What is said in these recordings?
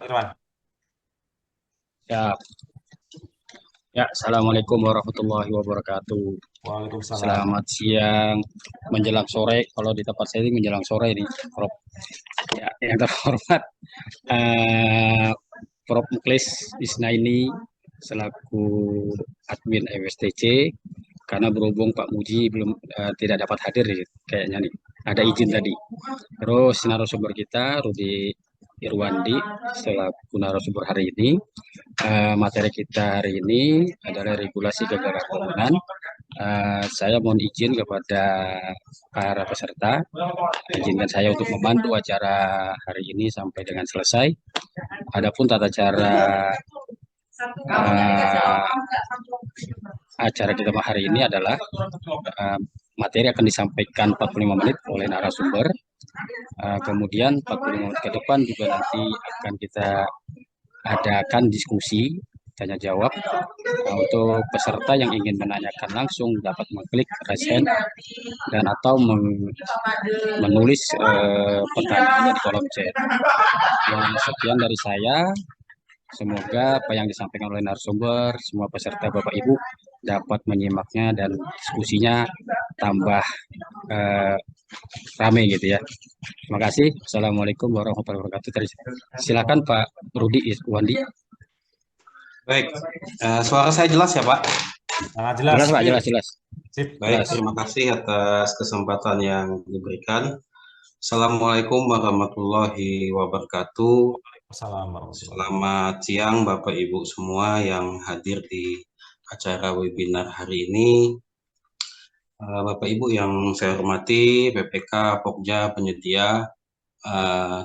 Pak Irwan. Ya, ya, Assalamualaikum warahmatullahi wabarakatuh. Waalaikumsalam. Selamat siang, menjelang sore. Kalau di tempat saya ini menjelang sore ini, Prof. Ya, yang terhormat, eh, Prof. Muklis Isnaini selaku admin MSTC, karena berhubung Pak Muji belum tidak dapat hadir kayaknya nih. Ada izin tadi. Terus narasumber kita Rudi Irwandi selaku narasumber hari ini. Materi kita hari ini adalah regulasi kegagalan bangunan. Saya mohon izin kepada para peserta, izinkan saya untuk memandu acara hari ini sampai dengan selesai. Adapun tata cara uh, acara kita hari ini adalah materi akan disampaikan 45 menit oleh narasumber. Kemudian 45 menit ke depan juga nanti akan kita adakan diskusi tanya jawab. Untuk peserta yang ingin menanyakan langsung dapat mengklik raise hand dan atau menulis pertanyaannya di kolom chat. Sekian dari saya. Semoga apa yang disampaikan oleh narasumber, semua peserta Bapak Ibu dapat menyimaknya dan diskusinya tambah eh, ramai gitu ya. Terima kasih. Assalamualaikum warahmatullahi wabarakatuh. Silakan Pak Rudi Wandi. Baik, suara saya jelas ya Pak? Sangat jelas. Jelas Pak, jelas. Sip. Baik, Jelas. terima kasih atas kesempatan yang diberikan. Assalamualaikum warahmatullahi wabarakatuh. Selamat siang Bapak Ibu semua yang hadir di acara webinar hari ini. Bapak Ibu yang saya hormati, PPK, Pokja, penyedia,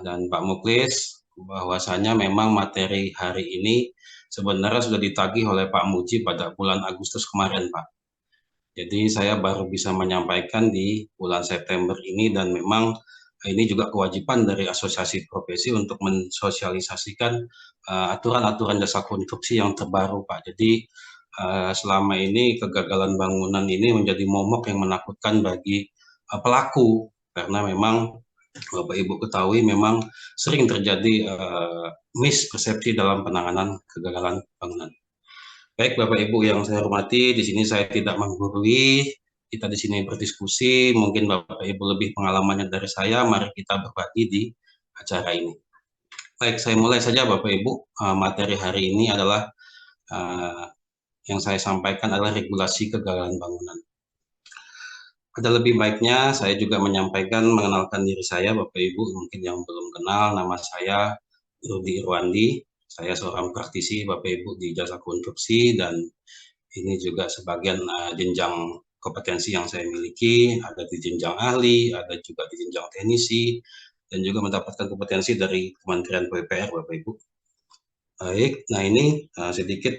dan Pak Muklis, bahwasanya memang materi hari ini sebenarnya sudah ditagih oleh Pak Muji pada bulan Agustus kemarin, Pak. Jadi saya baru bisa menyampaikan di bulan September ini, dan memang ini juga kewajiban dari asosiasi profesi untuk mensosialisasikan aturan-aturan jasa konstruksi yang terbaru, Pak. Jadi selama ini kegagalan bangunan ini menjadi momok yang menakutkan bagi pelaku, karena memang Bapak Ibu ketahui memang sering terjadi mispersepsi dalam penanganan kegagalan bangunan. Baik Bapak Ibu yang saya hormati, di sini saya tidak menggurui, kita di sini berdiskusi, mungkin Bapak Ibu lebih pengalamannya dari saya, mari kita berbagi di acara ini. Baik, saya mulai saja Bapak Ibu. Materi hari ini adalah yang saya sampaikan adalah regulasi kegagalan bangunan. Ada lebih baiknya saya juga menyampaikan, mengenalkan diri saya, Bapak Ibu mungkin yang belum kenal, nama saya Rudi Irwandi, saya seorang praktisi Bapak Ibu di jasa konstruksi, dan ini juga sebagian jenjang kompetensi yang saya miliki, ada di jenjang ahli, ada juga di jenjang teknisi, dan juga mendapatkan kompetensi dari Kementerian PUPR Bapak Ibu. Baik, nah ini sedikit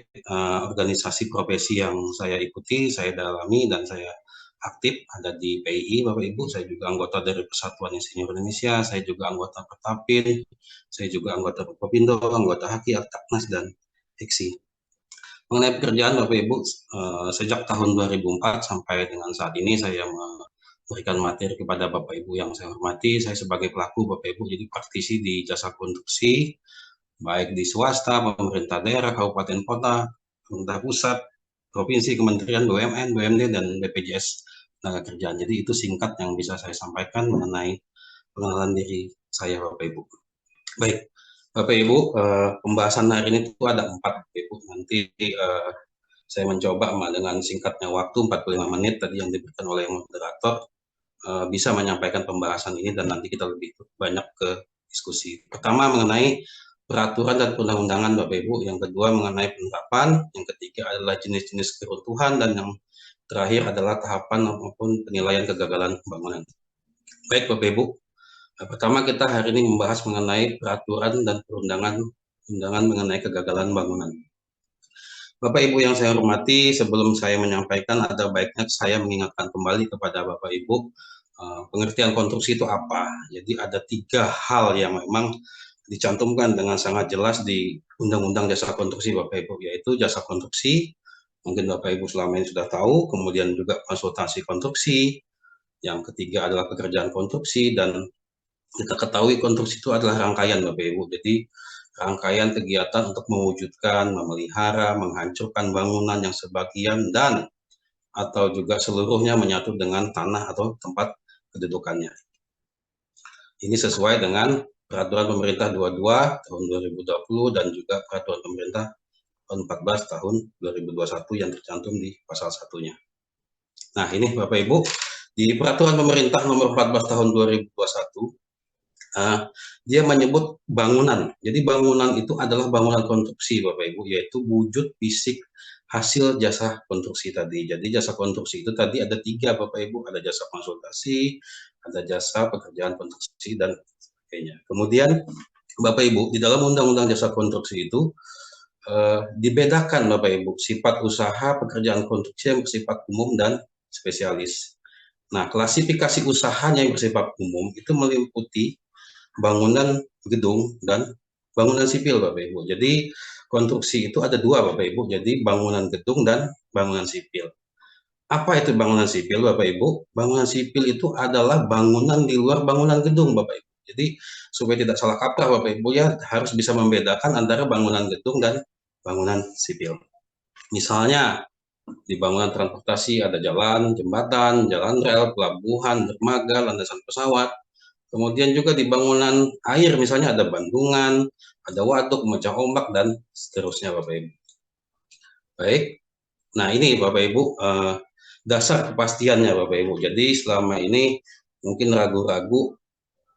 organisasi profesi yang saya ikuti, saya dalami, dan saya aktif ada di PII Bapak Ibu. Saya juga anggota dari Persatuan Insinyur Indonesia, saya juga anggota Pertapin, saya juga anggota Forkopindo, anggota HAKI, Aktaknas, dan HEKSI. Mengenai pekerjaan Bapak Ibu, sejak tahun 2004 sampai dengan saat ini saya memberikan materi kepada Bapak Ibu yang saya hormati. Saya sebagai pelaku Bapak Ibu jadi praktisi di jasa konstruksi, baik di swasta, pemerintah daerah, kabupaten kota, pemerintah pusat, provinsi, kementerian, BUMN, BUMD, dan BPJS tenaga kerjaan. Jadi itu singkat yang bisa saya sampaikan mengenai pengenalan diri saya Bapak Ibu. Baik, Bapak Ibu, pembahasan hari ini itu ada 4 Bapak Ibu. Nanti saya mencoba dengan singkatnya waktu 45 menit tadi yang diberikan oleh moderator, bisa menyampaikan pembahasan ini dan nanti kita lebih banyak ke diskusi. Pertama mengenai peraturan dan perundang-undangan Bapak Ibu, yang kedua mengenai penerapan, yang ketiga adalah jenis-jenis keruntuhan, dan yang terakhir adalah tahapan maupun penilaian kegagalan bangunan. Baik Bapak Ibu, pertama kita hari ini membahas mengenai peraturan dan perundangan mengenai kegagalan bangunan. Bapak Ibu yang saya hormati, sebelum saya menyampaikan ada baiknya saya mengingatkan kembali kepada Bapak Ibu pengertian konstruksi itu apa. Jadi ada 3 hal yang memang dicantumkan dengan sangat jelas di Undang-Undang Jasa Konstruksi Bapak Ibu, yaitu jasa konstruksi, mungkin Bapak Ibu selama ini sudah tahu, kemudian juga konsultasi konstruksi, yang ketiga adalah pekerjaan konstruksi, dan kita ketahui konstruksi itu adalah rangkaian Bapak Ibu. Jadi rangkaian kegiatan untuk mewujudkan, memelihara, menghancurkan bangunan yang sebagian dan atau juga seluruhnya menyatu dengan tanah atau tempat kedudukannya. Ini sesuai dengan Peraturan Pemerintah 22 tahun 2020 dan juga Peraturan Pemerintah 14 tahun 2021 yang tercantum di pasal 1-nya. Nah, ini Bapak Ibu, di Peraturan Pemerintah nomor 14 tahun 2021, dia menyebut bangunan. Jadi bangunan itu adalah bangunan konstruksi Bapak Ibu, yaitu wujud fisik hasil jasa konstruksi tadi. Jadi jasa konstruksi itu tadi ada 3 Bapak Ibu, ada jasa konsultasi, ada jasa pekerjaan konstruksi, dan sebagainya. Kemudian Bapak Ibu, di dalam Undang-Undang Jasa Konstruksi itu dibedakan Bapak Ibu, sifat usaha pekerjaan konstruksi yang bersifat umum dan spesialis. Nah, klasifikasi usahanya yang bersifat umum itu meliputi bangunan gedung dan bangunan sipil Bapak Ibu. Jadi konstruksi itu ada 2 Bapak Ibu, jadi bangunan gedung dan bangunan sipil. Apa itu bangunan sipil Bapak Ibu? Bangunan sipil itu adalah bangunan di luar bangunan gedung Bapak Ibu. Jadi supaya tidak salah kaprah Bapak Ibu ya, harus bisa membedakan antara bangunan gedung dan bangunan sipil. Misalnya di bangunan transportasi ada jalan, jembatan, jalan rel, pelabuhan, dermaga, landasan pesawat. Kemudian juga di bangunan air misalnya ada bendungan, ada waduk, pemecah ombak, dan seterusnya Bapak Ibu. Baik, nah ini Bapak Ibu dasar kepastiannya Bapak Ibu. Jadi selama ini mungkin ragu-ragu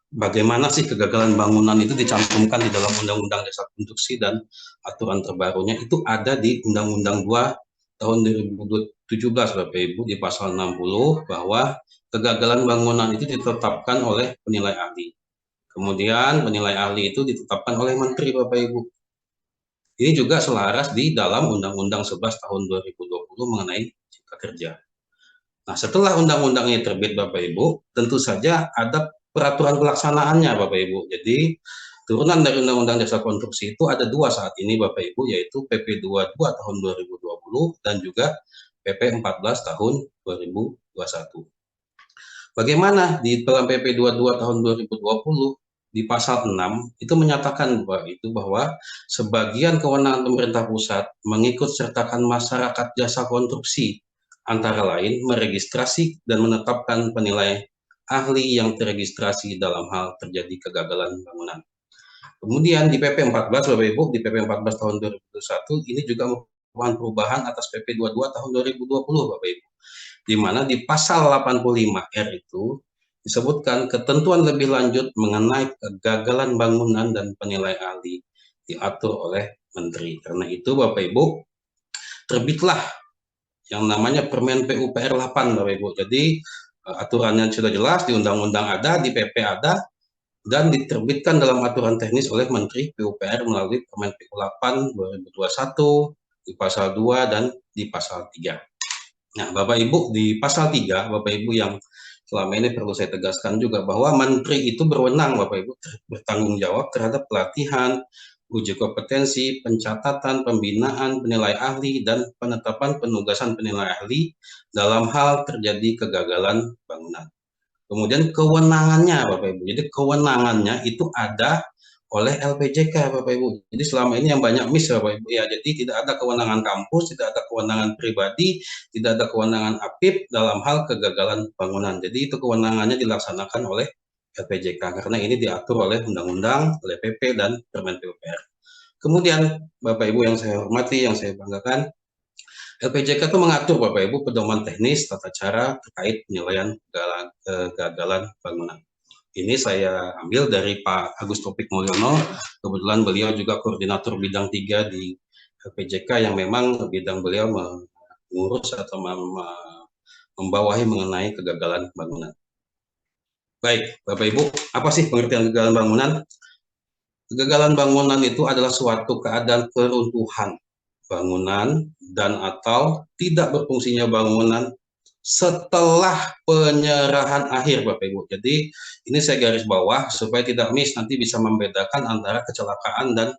bagaimana sih kegagalan bangunan itu dicantumkan di dalam Undang-Undang Jasa Konstruksi dan aturan terbarunya itu ada di Undang-Undang 2 tahun 2017 Bapak Ibu di pasal 60 bahwa kegagalan bangunan itu ditetapkan oleh penilai ahli. Kemudian penilai ahli itu ditetapkan oleh Menteri Bapak Ibu. Ini juga selaras di dalam Undang-Undang 11 tahun 2020 mengenai Cipta Kerja. Nah, setelah undang-undang ini terbit Bapak Ibu, tentu saja ada peraturan pelaksanaannya Bapak Ibu. Jadi turunan dari Undang-Undang Jasa Konstruksi itu ada 2 saat ini Bapak Ibu, yaitu PP 22 tahun 2020 dan juga PP 14 tahun 2021. Bagaimana di dalam PP 22 tahun 2020 di pasal 6 itu menyatakan bahwa sebagian kewenangan pemerintah pusat mengikut sertakan masyarakat jasa konstruksi antara lain meregistrasi dan menetapkan penilai ahli yang teregistrasi dalam hal terjadi kegagalan bangunan. Kemudian di PP 14 Bapak Ibu, di PP 14 tahun 2021 ini juga merupakan perubahan atas PP 22 tahun 2020 Bapak Ibu. Di mana di pasal 85R itu disebutkan ketentuan lebih lanjut mengenai kegagalan bangunan dan penilai ahli diatur oleh Menteri. Karena itu Bapak Ibu, terbitlah yang namanya Permen PUPR 8 Bapak Ibu. Jadi aturannya sudah jelas, di undang-undang ada, di PP ada, dan diterbitkan dalam aturan teknis oleh Menteri PUPR melalui Permen PU 8 2021 di pasal 2 dan di pasal 3. Nah, Bapak Ibu, di pasal 3, Bapak Ibu yang selama ini perlu saya tegaskan juga bahwa Menteri itu berwenang, Bapak Ibu, bertanggung jawab terhadap pelatihan, uji kompetensi, pencatatan, pembinaan, penilai ahli, dan penetapan penugasan penilai ahli dalam hal terjadi kegagalan bangunan. Kemudian kewenangannya, Bapak Ibu, jadi kewenangannya itu ada oleh LPJK Bapak Ibu. Jadi selama ini yang banyak miss Bapak Ibu ya, jadi tidak ada kewenangan kampus, tidak ada kewenangan pribadi, tidak ada kewenangan APIP dalam hal kegagalan bangunan. Jadi itu kewenangannya dilaksanakan oleh LPJK karena ini diatur oleh undang-undang, oleh PP dan Permen PUPR. Kemudian Bapak Ibu yang saya hormati, yang saya banggakan, LPJK itu mengatur Bapak Ibu pedoman teknis tata cara terkait penilaian kegagalan bangunan. Ini saya ambil dari Pak Agus Topik Mulyono, kebetulan beliau juga koordinator bidang 3 di LPJK yang memang bidang beliau mengurus atau membawahi mengenai kegagalan bangunan. Baik, Bapak Ibu, apa sih pengertian kegagalan bangunan? Kegagalan bangunan itu adalah suatu keadaan keruntuhan bangunan dan atau tidak berfungsinya bangunan setelah penyerahan akhir Bapak Ibu. Jadi ini saya garis bawah supaya tidak miss, nanti bisa membedakan antara kecelakaan dan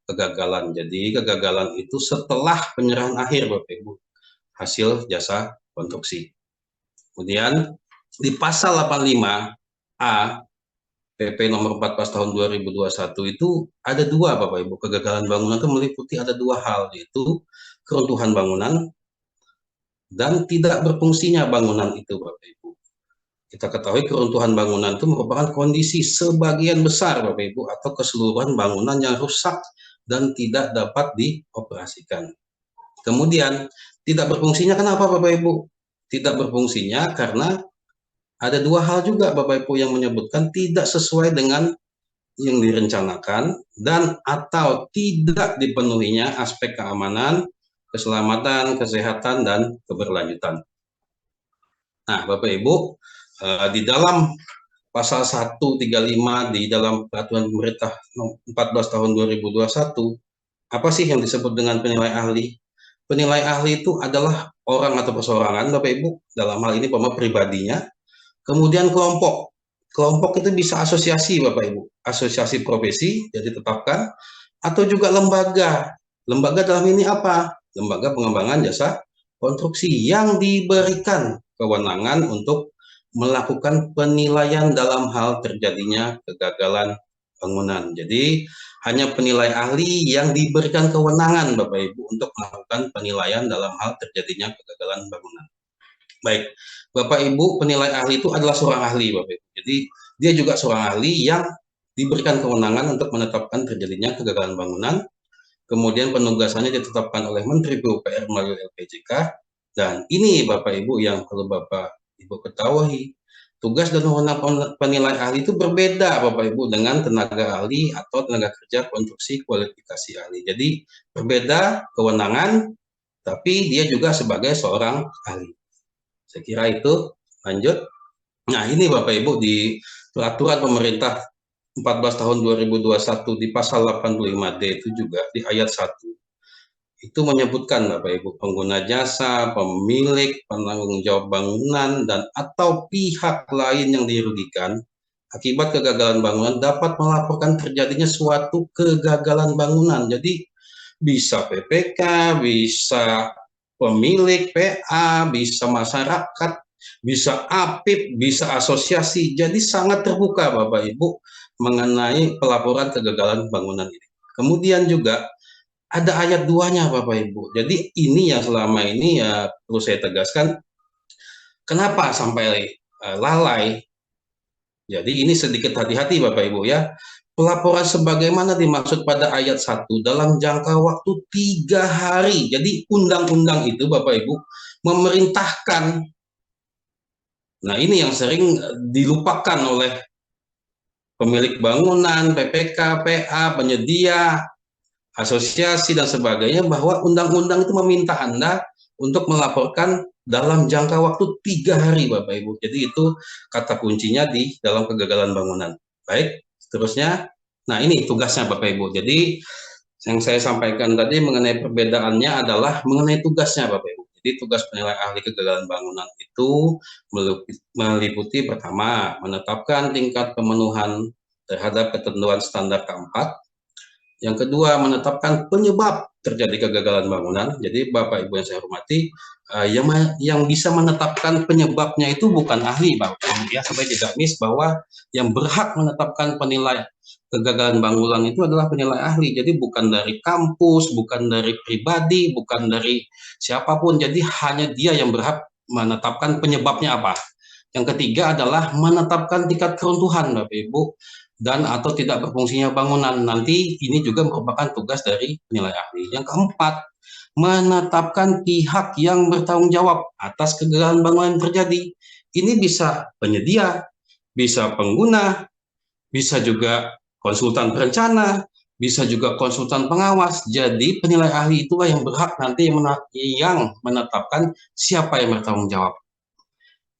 kegagalan. Jadi kegagalan itu setelah penyerahan akhir Bapak Ibu, hasil jasa konstruksi. Kemudian di pasal 85A PP nomor 14 tahun 2021 itu ada dua Bapak Ibu. Kegagalan bangunan itu meliputi ada dua hal, yaitu keruntuhan bangunan dan tidak berfungsinya bangunan itu Bapak Ibu. Kita ketahui keruntuhan bangunan itu merupakan kondisi sebagian besar Bapak Ibu atau keseluruhan bangunan yang rusak dan tidak dapat dioperasikan. Kemudian tidak berfungsinya kenapa Bapak Ibu? Tidak berfungsinya karena ada dua hal juga Bapak Ibu yang menyebutkan tidak sesuai dengan yang direncanakan dan atau tidak dipenuhinya aspek keamanan, keselamatan, kesehatan, dan keberlanjutan. Nah, Bapak Ibu, di dalam pasal 135 di dalam peraturan pemerintah 14 tahun 2021, apa sih yang disebut dengan penilai ahli? Penilai ahli itu adalah orang atau perseorangan, Bapak Ibu, dalam hal ini pribadinya, kemudian kelompok. Kelompok itu bisa asosiasi, Bapak Ibu, asosiasi profesi, jadi ditetapkan, atau juga lembaga. Lembaga dalam ini apa? Lembaga pengembangan jasa konstruksi yang diberikan kewenangan untuk melakukan penilaian dalam hal terjadinya kegagalan bangunan. Jadi hanya penilai ahli yang diberikan kewenangan Bapak Ibu untuk melakukan penilaian dalam hal terjadinya kegagalan bangunan. Baik, Bapak Ibu, penilai ahli itu adalah seorang ahli Bapak Ibu. Jadi dia juga seorang ahli yang diberikan kewenangan untuk menetapkan terjadinya kegagalan bangunan. Kemudian penugasannya ditetapkan oleh Menteri PUPR melalui LPJK. Dan ini Bapak Ibu yang perlu Bapak Ibu ketahui, tugas dan wewenang penilai ahli itu berbeda Bapak Ibu dengan tenaga ahli atau tenaga kerja konstruksi kualifikasi ahli. Jadi berbeda kewenangan, tapi dia juga sebagai seorang ahli. Saya kira itu. Lanjut. Nah ini Bapak Ibu di peraturan pemerintah 14 tahun 2021 di pasal 85D itu juga di ayat 1. Itu menyebutkan Bapak Ibu, pengguna jasa, pemilik, penanggung jawab bangunan, dan atau pihak lain yang dirugikan akibat kegagalan bangunan dapat melaporkan terjadinya suatu kegagalan bangunan. Jadi bisa PPK, bisa pemilik PA, bisa masyarakat, bisa APIP, bisa asosiasi. Jadi sangat terbuka Bapak Ibu mengenai pelaporan kegagalan bangunan ini. Kemudian juga ada ayat 2-nya Bapak Ibu. Jadi ini yang selama ini ya perlu saya tegaskan, kenapa sampai lalai. Jadi ini sedikit hati-hati Bapak Ibu ya. Pelaporan sebagaimana dimaksud pada ayat 1 dalam jangka waktu 3 hari. Jadi undang-undang itu Bapak Ibu memerintahkan. Nah ini yang sering dilupakan oleh pemilik bangunan, PPK, PA, penyedia, asosiasi, dan sebagainya, bahwa undang-undang itu meminta Anda untuk melaporkan dalam jangka waktu 3 hari Bapak Ibu. Jadi itu kata kuncinya di dalam kegagalan bangunan. Baik, seterusnya. Nah ini tugasnya Bapak Ibu. Jadi yang saya sampaikan tadi mengenai perbedaannya adalah mengenai tugasnya Bapak Ibu. Jadi tugas penilai ahli kegagalan bangunan itu meliputi pertama, menetapkan tingkat pemenuhan terhadap ketentuan standar keempat. Yang kedua, menetapkan penyebab terjadi kegagalan bangunan. Jadi Bapak Ibu yang saya hormati, yang bisa menetapkan penyebabnya itu bukan ahli Bapak Ibu ya, supaya tidak miss bahwa yang berhak menetapkan penilai kegagalan bangunan itu adalah penilai ahli. Jadi bukan dari kampus, bukan dari pribadi, bukan dari siapapun. Jadi hanya dia yang berhak menetapkan penyebabnya apa. Yang ketiga adalah menetapkan tingkat keruntuhan Bapak Ibu dan atau tidak berfungsinya bangunan. Nanti ini juga merupakan tugas dari penilai ahli. Yang keempat, menetapkan pihak yang bertanggung jawab atas kegagalan bangunan yang terjadi. Ini bisa penyedia, bisa pengguna, bisa juga konsultan perencana, bisa juga konsultan pengawas. Jadi penilai ahli itulah yang berhak nanti yang menetapkan siapa yang bertanggung jawab.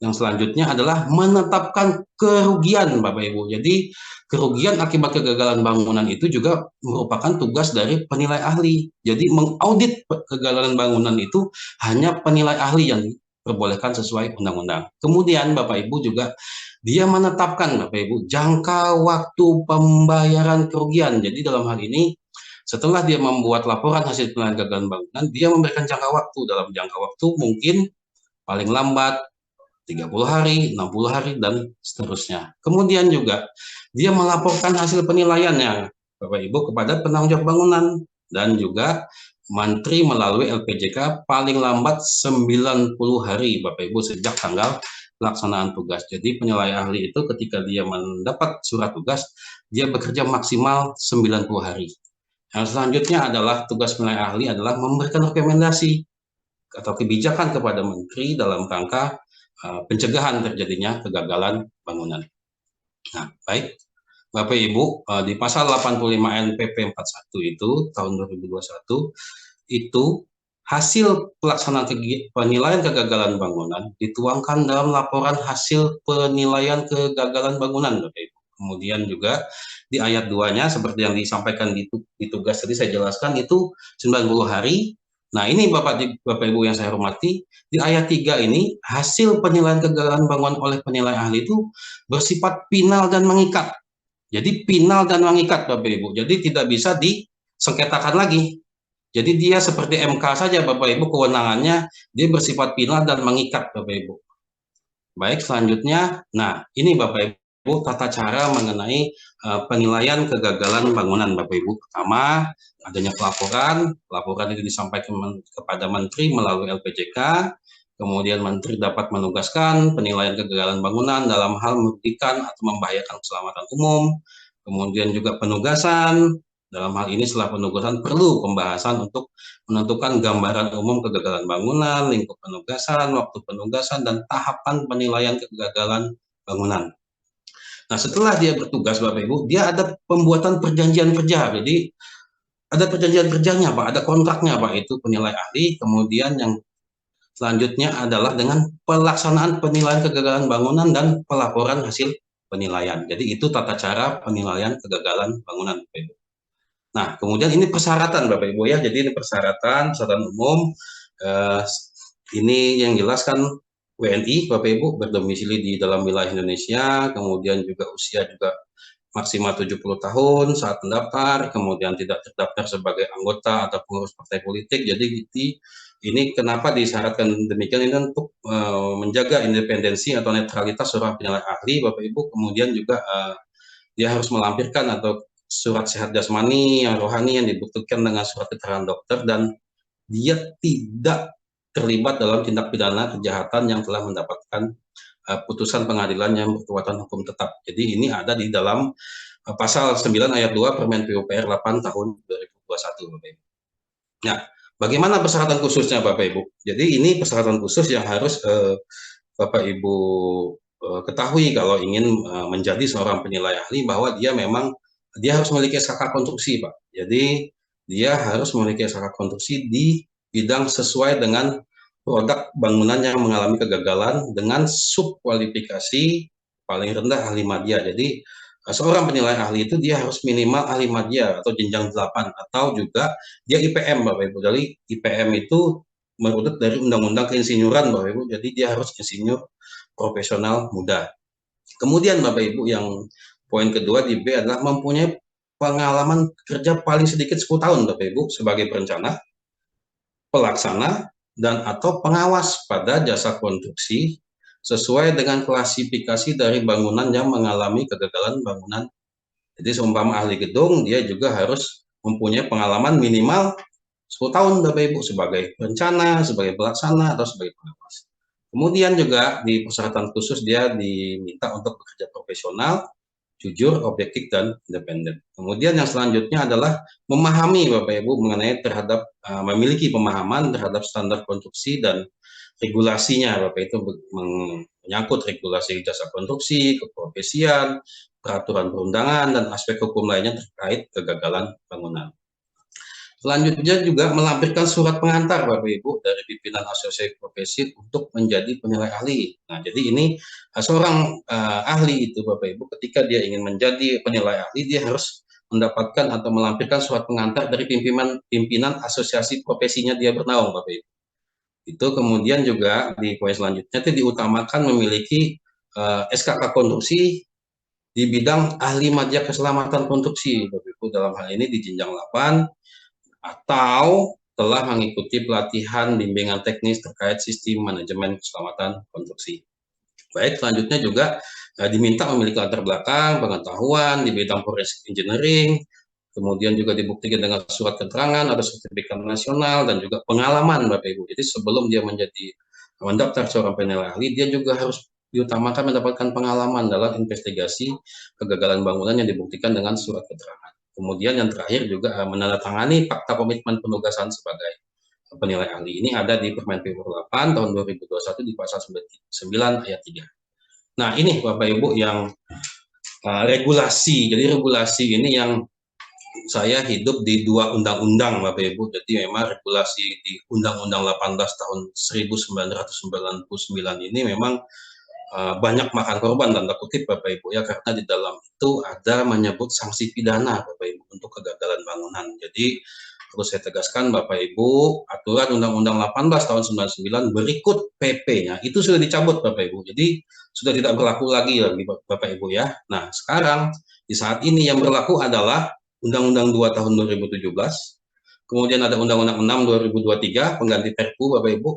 Yang selanjutnya adalah menetapkan kerugian Bapak Ibu. Jadi kerugian akibat kegagalan bangunan itu juga merupakan tugas dari penilai ahli. Jadi mengaudit kegagalan bangunan itu hanya penilai ahli yang diperbolehkan sesuai undang-undang. Kemudian Bapak Ibu juga dia menetapkan Bapak Ibu jangka waktu pembayaran kerugian. Jadi dalam hal ini setelah dia membuat laporan hasil penilaian kegagalan bangunan, dia memberikan jangka waktu. Dalam jangka waktu mungkin paling lambat 30 hari, 60 hari, dan seterusnya. Kemudian juga dia melaporkan hasil penilaiannya, Bapak Ibu, kepada penanggung jawab bangunan, dan juga Mantri melalui LPJK paling lambat 90 hari, Bapak Ibu, sejak tanggal pelaksanaan tugas. Jadi penilai ahli itu ketika dia mendapat surat tugas, dia bekerja maksimal 90 hari. Yang selanjutnya adalah tugas penilai ahli adalah memberikan rekomendasi atau kebijakan kepada Menteri dalam rangka pencegahan terjadinya kegagalan bangunan. Nah, baik, Bapak Ibu, di pasal 85 NPP 41 itu tahun 2021 itu hasil pelaksanaan penilaian kegagalan bangunan dituangkan dalam laporan hasil penilaian kegagalan bangunan, Bapak Ibu. Kemudian juga di ayat 2-nya seperti yang disampaikan di tugas tadi saya jelaskan itu 90 hari. Nah, ini Bapak Ibu yang saya hormati, di ayat 3 ini hasil penilaian kegagalan bangunan oleh penilai ahli itu bersifat final dan mengikat. Jadi final dan mengikat, Bapak Ibu. Jadi tidak bisa disengketakan lagi. Jadi dia seperti MK saja, Bapak Ibu, kewenangannya dia bersifat final dan mengikat, Bapak Ibu. Baik, selanjutnya, nah ini Bapak Ibu tata cara mengenai penilaian kegagalan bangunan, Bapak Ibu. Pertama, adanya laporan itu disampaikan kepada Menteri melalui LPJK, kemudian Menteri dapat menugaskan penilaian kegagalan bangunan dalam hal merugikan atau membahayakan keselamatan umum, kemudian juga penugasan. Dalam hal ini setelah penugasan perlu pembahasan untuk menentukan gambaran umum kegagalan bangunan, lingkup penugasan, waktu penugasan, dan tahapan penilaian kegagalan bangunan. Nah, setelah dia bertugas, Bapak Ibu, dia ada pembuatan perjanjian kerja. Jadi ada perjanjian kerjanya, Pak, ada kontraknya, Pak, itu penilai ahli. Kemudian yang selanjutnya adalah dengan pelaksanaan penilaian kegagalan bangunan dan pelaporan hasil penilaian. Jadi itu tata cara penilaian kegagalan bangunan, Bapak Ibu. Nah, kemudian ini persyaratan, Bapak Ibu ya. Jadi ini persyaratan umum. Ini yang jelaskan WNI, Bapak Ibu, berdomisili di dalam wilayah Indonesia, kemudian juga usia juga maksimal 70 tahun saat mendaftar, kemudian tidak terdaftar sebagai anggota atau pengurus partai politik. Jadi ini kenapa disyaratkan demikian, ini untuk menjaga independensi atau netralitas seorang penilai ahli, Bapak Ibu. Kemudian juga dia harus melampirkan atau surat sehat jasmani yang rohani yang dibuktikan dengan surat keterangan dokter, dan dia tidak terlibat dalam tindak pidana kejahatan yang telah mendapatkan putusan pengadilan yang berkekuatan hukum tetap. Jadi ini ada di dalam pasal 9 ayat 2 Permen PUPR 8 tahun 2021, Bapak Ibu. Nah, bagaimana persyaratan khususnya, Bapak Ibu? Jadi ini persyaratan khusus yang harus Bapak Ibu ketahui kalau ingin menjadi seorang penilai ahli, bahwa dia harus memiliki SKK konstruksi, Pak. Jadi dia harus memiliki SKK konstruksi di bidang sesuai dengan produk bangunan yang mengalami kegagalan dengan subkualifikasi paling rendah ahli madya. Jadi seorang penilai ahli itu dia harus minimal ahli madya atau jenjang 8, atau juga dia IPM, Bapak Ibu. Jadi IPM itu menurut dari Undang-Undang Keinsinyuran, Bapak Ibu. Jadi dia harus insinyur profesional muda. Kemudian Bapak Ibu, yang poin kedua di B adalah mempunyai pengalaman kerja paling sedikit 10 tahun, Bapak Ibu, sebagai perencana, pelaksana, dan atau pengawas pada jasa konstruksi sesuai dengan klasifikasi dari bangunan yang mengalami kegagalan bangunan. Jadi seumpama ahli gedung, dia juga harus mempunyai pengalaman minimal 10 tahun, Bapak Ibu, sebagai perencana, sebagai pelaksana, atau sebagai pengawas. Kemudian juga di persyaratan khusus dia diminta untuk bekerja profesional, jujur, objektif, dan independen. Kemudian yang selanjutnya adalah memahami, Bapak Ibu, mengenai memiliki pemahaman terhadap standar konstruksi dan regulasinya, Bapak, itu menyangkut regulasi jasa konstruksi, keprofesian, peraturan perundangan, dan aspek hukum lainnya terkait kegagalan bangunan. Selanjutnya juga melampirkan surat pengantar, Bapak Ibu, dari pimpinan asosiasi profesi untuk menjadi penilai ahli. Nah, jadi ini seorang ahli itu, Bapak Ibu, ketika dia ingin menjadi penilai ahli, dia harus mendapatkan atau melampirkan surat pengantar dari pimpinan asosiasi profesinya dia bernaung, Bapak Ibu. Itu kemudian juga di poin selanjutnya itu diutamakan memiliki SKK konstruksi di bidang ahli madya keselamatan konstruksi, Bapak Ibu, dalam hal ini di jenjang 8, atau telah mengikuti pelatihan bimbingan teknis terkait sistem manajemen keselamatan konstruksi. Baik, selanjutnya juga diminta memiliki latar belakang, pengetahuan di bidang forensik engineering, kemudian juga dibuktikan dengan surat keterangan, ada sertifikat nasional, dan juga pengalaman Bapak Ibu. Jadi sebelum dia menjadi mendaftar seorang penilai ahli, dia juga harus diutamakan mendapatkan pengalaman dalam investigasi kegagalan bangunan yang dibuktikan dengan surat keterangan. Kemudian yang terakhir juga menandatangani fakta komitmen penugasan sebagai penilai ahli. Ini ada di Permen PU 8 tahun 2021 di pasal 9 ayat 3. Nah, ini Bapak Ibu yang regulasi. Jadi regulasi ini yang saya hidup di dua undang-undang Bapak Ibu. Jadi memang regulasi di Undang-Undang 18 tahun 1999 ini memang banyak makan korban tanda kutip Bapak Ibu ya, karena di dalam itu ada menyebut sanksi pidana Bapak Ibu untuk kegagalan bangunan. Jadi perlu saya tegaskan Bapak Ibu, aturan Undang-Undang 18 tahun 99 berikut PP-nya itu sudah dicabut Bapak Ibu. Jadi sudah tidak berlaku lagi Bapak Ibu ya. Nah, sekarang di saat ini yang berlaku adalah Undang-Undang 2 tahun 2017, kemudian ada Undang-Undang 6 2023 pengganti Perpu Bapak Ibu,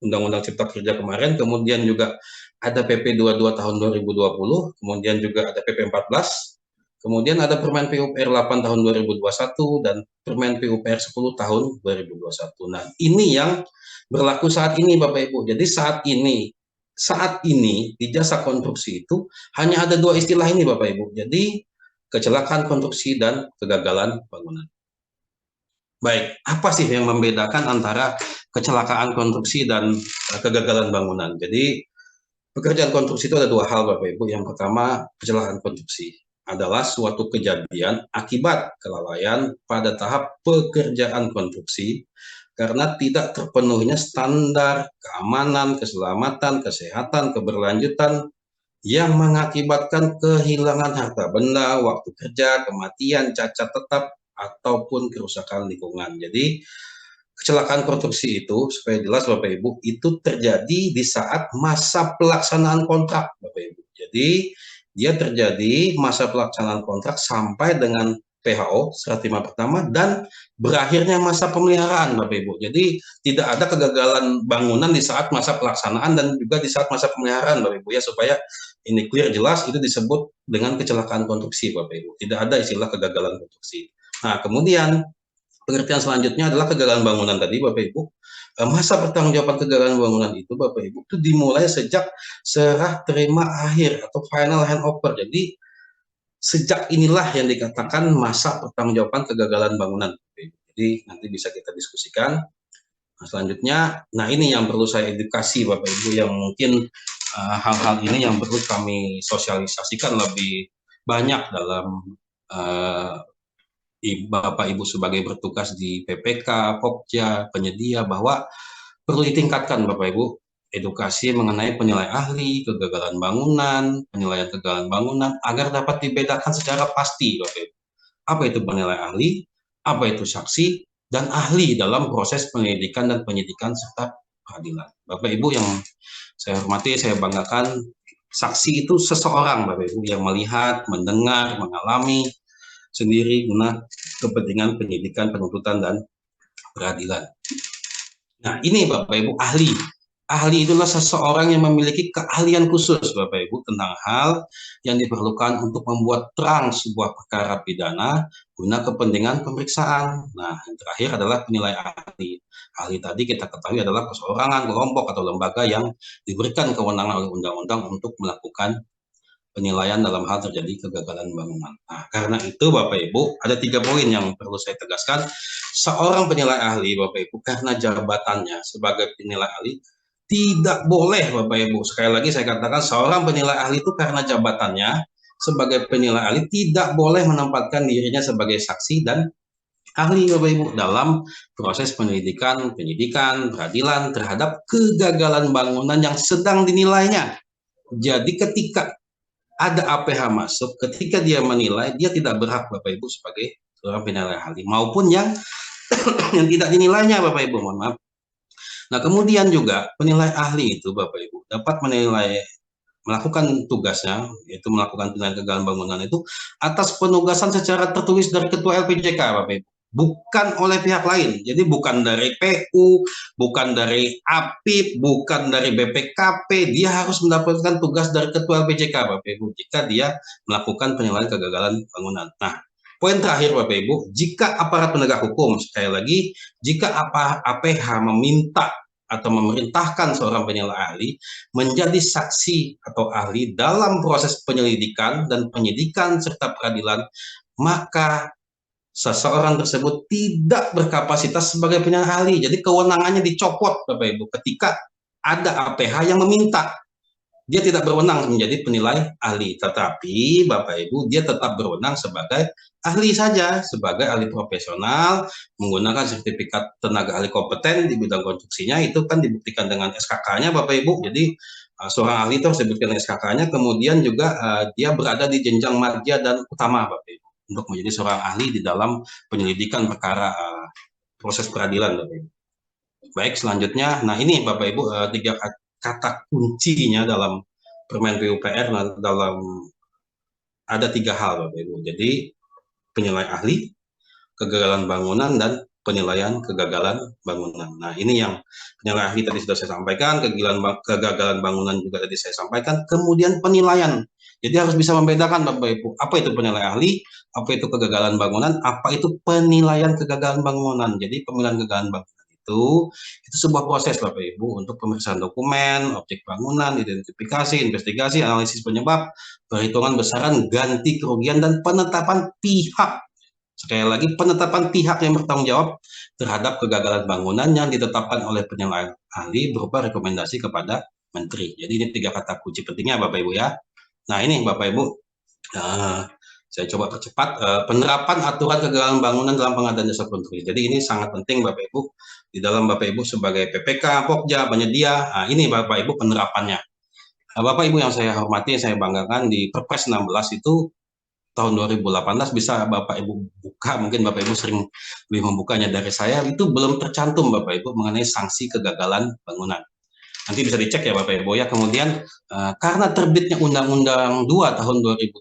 Undang-Undang Cipta Kerja kemarin, kemudian juga ada PP 22 tahun 2020, kemudian juga ada PP 14, kemudian ada Permen PUPR 8 tahun 2021 dan Permen PUPR 10 tahun 2021. Nah, ini yang berlaku saat ini Bapak Ibu. Jadi saat ini di jasa konstruksi itu hanya ada dua istilah ini Bapak Ibu. Jadi kecelakaan konstruksi dan kegagalan bangunan. Baik, apa sih yang membedakan antara kecelakaan konstruksi dan kegagalan bangunan? Jadi pekerjaan konstruksi itu ada dua hal Bapak Ibu. Yang pertama, kecelakaan konstruksi adalah suatu kejadian akibat kelalaian pada tahap pekerjaan konstruksi karena tidak terpenuhinya standar keamanan, keselamatan, kesehatan, keberlanjutan yang mengakibatkan kehilangan harta benda, waktu kerja, kematian, cacat tetap, ataupun kerusakan lingkungan. Jadi kecelakaan konstruksi itu, supaya jelas Bapak Ibu, itu terjadi di saat masa pelaksanaan kontrak Bapak Ibu. Jadi dia terjadi masa pelaksanaan kontrak sampai dengan PHO, serah terima pertama, dan berakhirnya masa pemeliharaan Bapak Ibu. Jadi tidak ada kegagalan bangunan di saat masa pelaksanaan dan juga di saat masa pemeliharaan Bapak Ibu ya, supaya ini clear jelas, itu disebut dengan kecelakaan konstruksi Bapak Ibu. Tidak ada istilah kegagalan konstruksi. Nah, kemudian pengertian selanjutnya adalah kegagalan bangunan tadi Bapak Ibu. Masa pertanggungjawaban kegagalan bangunan itu Bapak Ibu itu dimulai sejak serah terima akhir atau final handover. Jadi sejak inilah yang dikatakan masa pertanggungjawaban kegagalan bangunan Bapak Ibu. Jadi nanti bisa kita diskusikan. Nah, selanjutnya, nah ini yang perlu saya edukasi Bapak Ibu, yang mungkin hal-hal ini yang perlu kami sosialisasikan lebih banyak dalam Bapak Ibu sebagai bertugas di PPK, Pokja, penyedia, bahwa perlu ditingkatkan Bapak Ibu edukasi mengenai penilai ahli, kegagalan bangunan, penilaian kegagalan bangunan, agar dapat dibedakan secara pasti Bapak Ibu. Apa itu penilai ahli, apa itu saksi, dan ahli dalam proses penyelidikan dan penyidikan serta peradilan. Bapak Ibu yang saya hormati, saya banggakan, saksi itu seseorang Bapak Ibu yang melihat, mendengar, mengalami sendiri guna kepentingan penyidikan, penuntutan, dan peradilan. Nah, ini Bapak Ibu ahli. Ahli itulah seseorang yang memiliki keahlian khusus Bapak Ibu tentang hal yang diperlukan untuk membuat terang sebuah perkara pidana guna kepentingan pemeriksaan. Nah, yang terakhir adalah penilai ahli. Ahli tadi kita ketahui adalah perseorangan, kelompok, atau lembaga yang diberikan kewenangan oleh undang-undang untuk melakukan penilaian dalam hal terjadi kegagalan bangunan. Nah, karena itu Bapak Ibu, ada 3 poin yang perlu saya tegaskan. Seorang penilai ahli Bapak Ibu, karena jabatannya sebagai penilai ahli, tidak boleh Bapak Ibu, sekali lagi saya katakan, seorang penilai ahli itu karena jabatannya sebagai penilai ahli tidak boleh menempatkan dirinya sebagai saksi dan ahli Bapak Ibu dalam proses penyelidikan, penyidikan, peradilan terhadap kegagalan bangunan yang sedang dinilainya. Jadi ketika ada APH masuk, ketika dia menilai, dia tidak berhak Bapak Ibu sebagai seorang penilai ahli, maupun yang yang tidak dinilainya Bapak Ibu, mohon maaf. Nah, kemudian juga penilai ahli itu Bapak Ibu dapat menilai, melakukan tugasnya, yaitu melakukan penilaian kegagalan bangunan itu atas penugasan secara tertulis dari Ketua LPJK Bapak Ibu. bukan oleh pihak lain. Jadi bukan dari PU, bukan dari APIP, bukan dari BPKP, dia harus mendapatkan tugas dari Ketua BJK, Bapak Ibu, jika dia melakukan penilaian kegagalan bangunan. Nah, poin terakhir Bapak Ibu, jika aparat penegak hukum, sekali lagi, jika APH meminta atau memerintahkan seorang penilai ahli menjadi saksi atau ahli dalam proses penyelidikan dan penyidikan serta peradilan, maka seseorang tersebut tidak berkapasitas sebagai penilai ahli. Jadi kewenangannya dicopot Bapak Ibu ketika ada APH yang meminta. Dia tidak berwenang menjadi penilai ahli, tetapi Bapak Ibu dia tetap berwenang sebagai ahli saja, sebagai ahli profesional menggunakan sertifikat tenaga ahli kompeten di bidang konstruksinya, itu kan dibuktikan dengan SKK-nya Bapak Ibu. Jadi seorang ahli itu harus dibuktikan SKK-nya, kemudian juga dia berada di jenjang madya dan utama Bapak Ibu untuk menjadi seorang ahli di dalam penyelidikan perkara proses peradilan Bapak Ibu. Baik, selanjutnya, nah ini Bapak Ibu tiga kata kuncinya dalam Permen PUPR, dalam ada tiga hal Bapak Ibu. Jadi penilai ahli, kegagalan bangunan, dan penilaian kegagalan bangunan. Nah ini yang penilai ahli tadi sudah saya sampaikan, kegagalan bangunan juga tadi saya sampaikan, kemudian penilaian. Jadi harus bisa membedakan Bapak Ibu, apa itu penilai ahli, apa itu kegagalan bangunan, apa itu penilaian kegagalan bangunan. Jadi penilaian kegagalan bangunan itu sebuah proses Bapak Ibu untuk pemeriksaan dokumen, objek bangunan, identifikasi, investigasi, analisis penyebab, perhitungan besaran, ganti kerugian, dan penetapan pihak. Sekali lagi, penetapan pihak yang bertanggung jawab terhadap kegagalan bangunan yang ditetapkan oleh penilai ahli berupa rekomendasi kepada menteri. Jadi ini tiga kata kunci pentingnya Bapak Ibu ya. Nah ini Bapak Ibu, saya coba percepat penerapan aturan kegagalan bangunan dalam pengadaan jasa konstruksi. Jadi ini sangat penting Bapak Ibu, di dalam Bapak Ibu sebagai PPK, Pokja, penyedia, ini Bapak Ibu penerapannya. Bapak Ibu yang saya hormati, saya banggakan, di Perpres 16 itu tahun 2018 bisa Bapak Ibu buka, mungkin Bapak Ibu sering lebih membukanya dari saya, itu belum tercantum Bapak Ibu mengenai sanksi kegagalan bangunan. Nanti bisa dicek ya Bapak Ibu ya. Kemudian karena terbitnya Undang-Undang 2 tahun 2017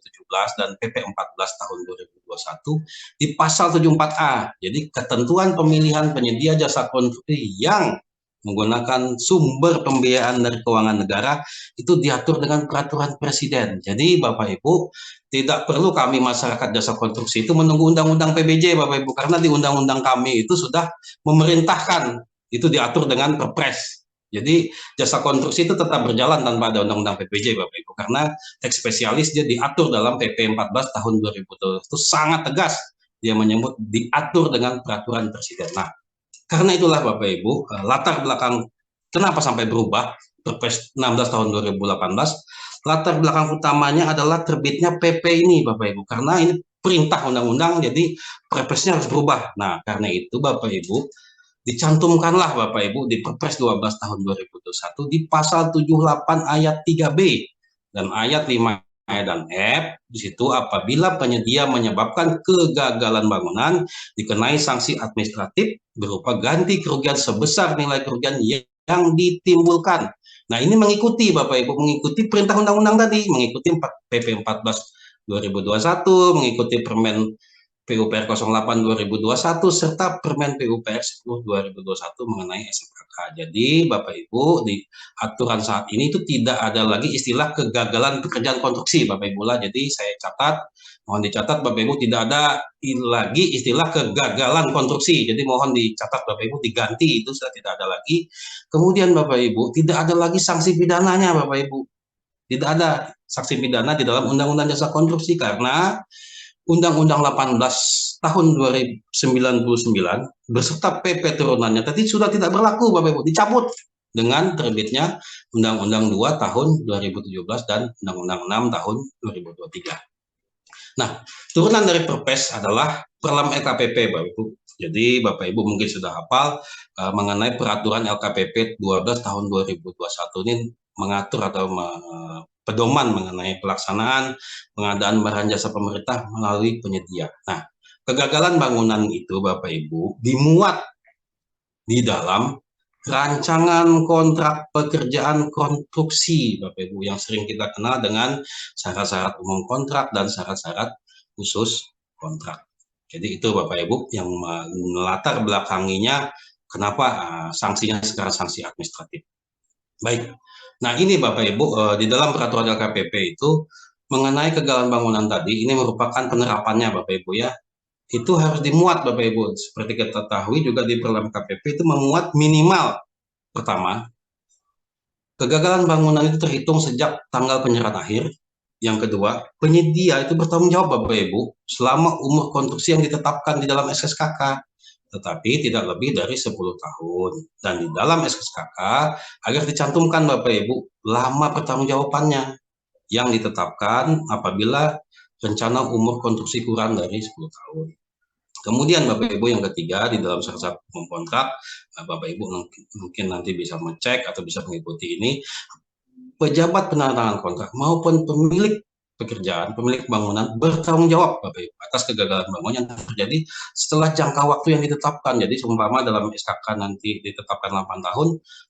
dan PP 14 tahun 2021 di pasal 74A, jadi ketentuan pemilihan penyedia jasa konstruksi yang menggunakan sumber pembiayaan dari keuangan negara itu diatur dengan peraturan presiden. Jadi Bapak Ibu tidak perlu kami masyarakat jasa konstruksi itu menunggu undang-undang PBJ Bapak Ibu, karena di undang-undang kami itu sudah memerintahkan, itu diatur dengan Perpres. Jadi jasa konstruksi itu tetap berjalan tanpa ada undang-undang PPJ Bapak Ibu, karena teks spesialis dia diatur dalam PP 14 tahun 2000, itu sangat tegas, dia menyebut diatur dengan peraturan presiden. Nah karena itulah Bapak Ibu, latar belakang kenapa sampai berubah Perpres 16 tahun 2018, latar belakang utamanya adalah terbitnya PP ini Bapak Ibu, karena ini perintah undang-undang, jadi Perpresnya harus berubah. Nah karena itu Bapak Ibu, dicantumkanlah Bapak Ibu di Perpres 12 tahun 2021 di pasal 78 ayat 3B dan ayat 5 dan F, di situ apabila penyedia menyebabkan kegagalan bangunan dikenai sanksi administratif berupa ganti kerugian sebesar nilai kerugian yang ditimbulkan. Nah ini mengikuti Bapak Ibu, mengikuti perintah undang-undang tadi, mengikuti PP 14 2021, mengikuti Permen PUPR 08 2021 serta Permen PUPR 10 2021 mengenai SMKK. Jadi Bapak Ibu, di aturan saat ini itu tidak ada lagi istilah kegagalan pekerjaan konstruksi Bapak Ibu lah. Jadi saya catat, mohon dicatat Bapak Ibu, tidak ada lagi istilah kegagalan konstruksi. Jadi mohon dicatat Bapak Ibu, diganti, itu sudah tidak ada lagi. Kemudian Bapak Ibu, tidak ada lagi sanksi pidananya Bapak Ibu. Tidak ada sanksi pidana di dalam Undang-Undang Jasa Konstruksi, karena Undang-Undang 18 tahun 1999 beserta PP turunannya tadi sudah tidak berlaku Bapak Ibu, dicabut dengan terbitnya Undang-Undang 2 tahun 2017 dan Undang-Undang 6 tahun 2023. Nah, turunan dari Perpres adalah Perlam LKPP Bapak Ibu. Jadi Bapak Ibu mungkin sudah hafal mengenai peraturan LKPP 12 tahun 2021 ini mengatur atau pedoman mengenai pelaksanaan pengadaan barang jasa pemerintah melalui penyedia. Nah, kegagalan bangunan itu Bapak Ibu dimuat di dalam rancangan kontrak pekerjaan konstruksi Bapak Ibu, yang sering kita kenal dengan syarat-syarat umum kontrak dan syarat-syarat khusus kontrak. Jadi itu Bapak Ibu yang melatar belakanginya kenapa sanksinya sekarang sanksi administratif. Baik. Nah, ini Bapak Ibu di dalam peraturan LKPP itu mengenai kegagalan bangunan tadi ini merupakan penerapannya Bapak Ibu ya. Itu harus dimuat Bapak Ibu. Seperti kita ketahui juga di dalam KPP itu memuat minimal pertama kegagalan bangunan itu terhitung sejak tanggal penyerahan akhir. Yang kedua, penyedia itu bertanggung jawab Bapak Ibu selama umur konstruksi yang ditetapkan di dalam SSKK, tetapi tidak lebih dari 10 tahun. Dan di dalam SSKK agar dicantumkan Bapak Ibu lama pertanggungjawabannya yang ditetapkan apabila rencana umur konstruksi kurang dari 10 tahun. Kemudian Bapak Ibu yang ketiga di dalam syarat kontrak, Bapak Ibu mungkin nanti bisa mengecek atau bisa mengikuti ini, pejabat penandatangan kontrak maupun pemilik pekerjaan, pemilik bangunan bertanggung jawab Bapak Ibu atas kegagalan bangunan yang terjadi setelah jangka waktu yang ditetapkan. Jadi seumpama dalam SKK nanti ditetapkan 8 tahun,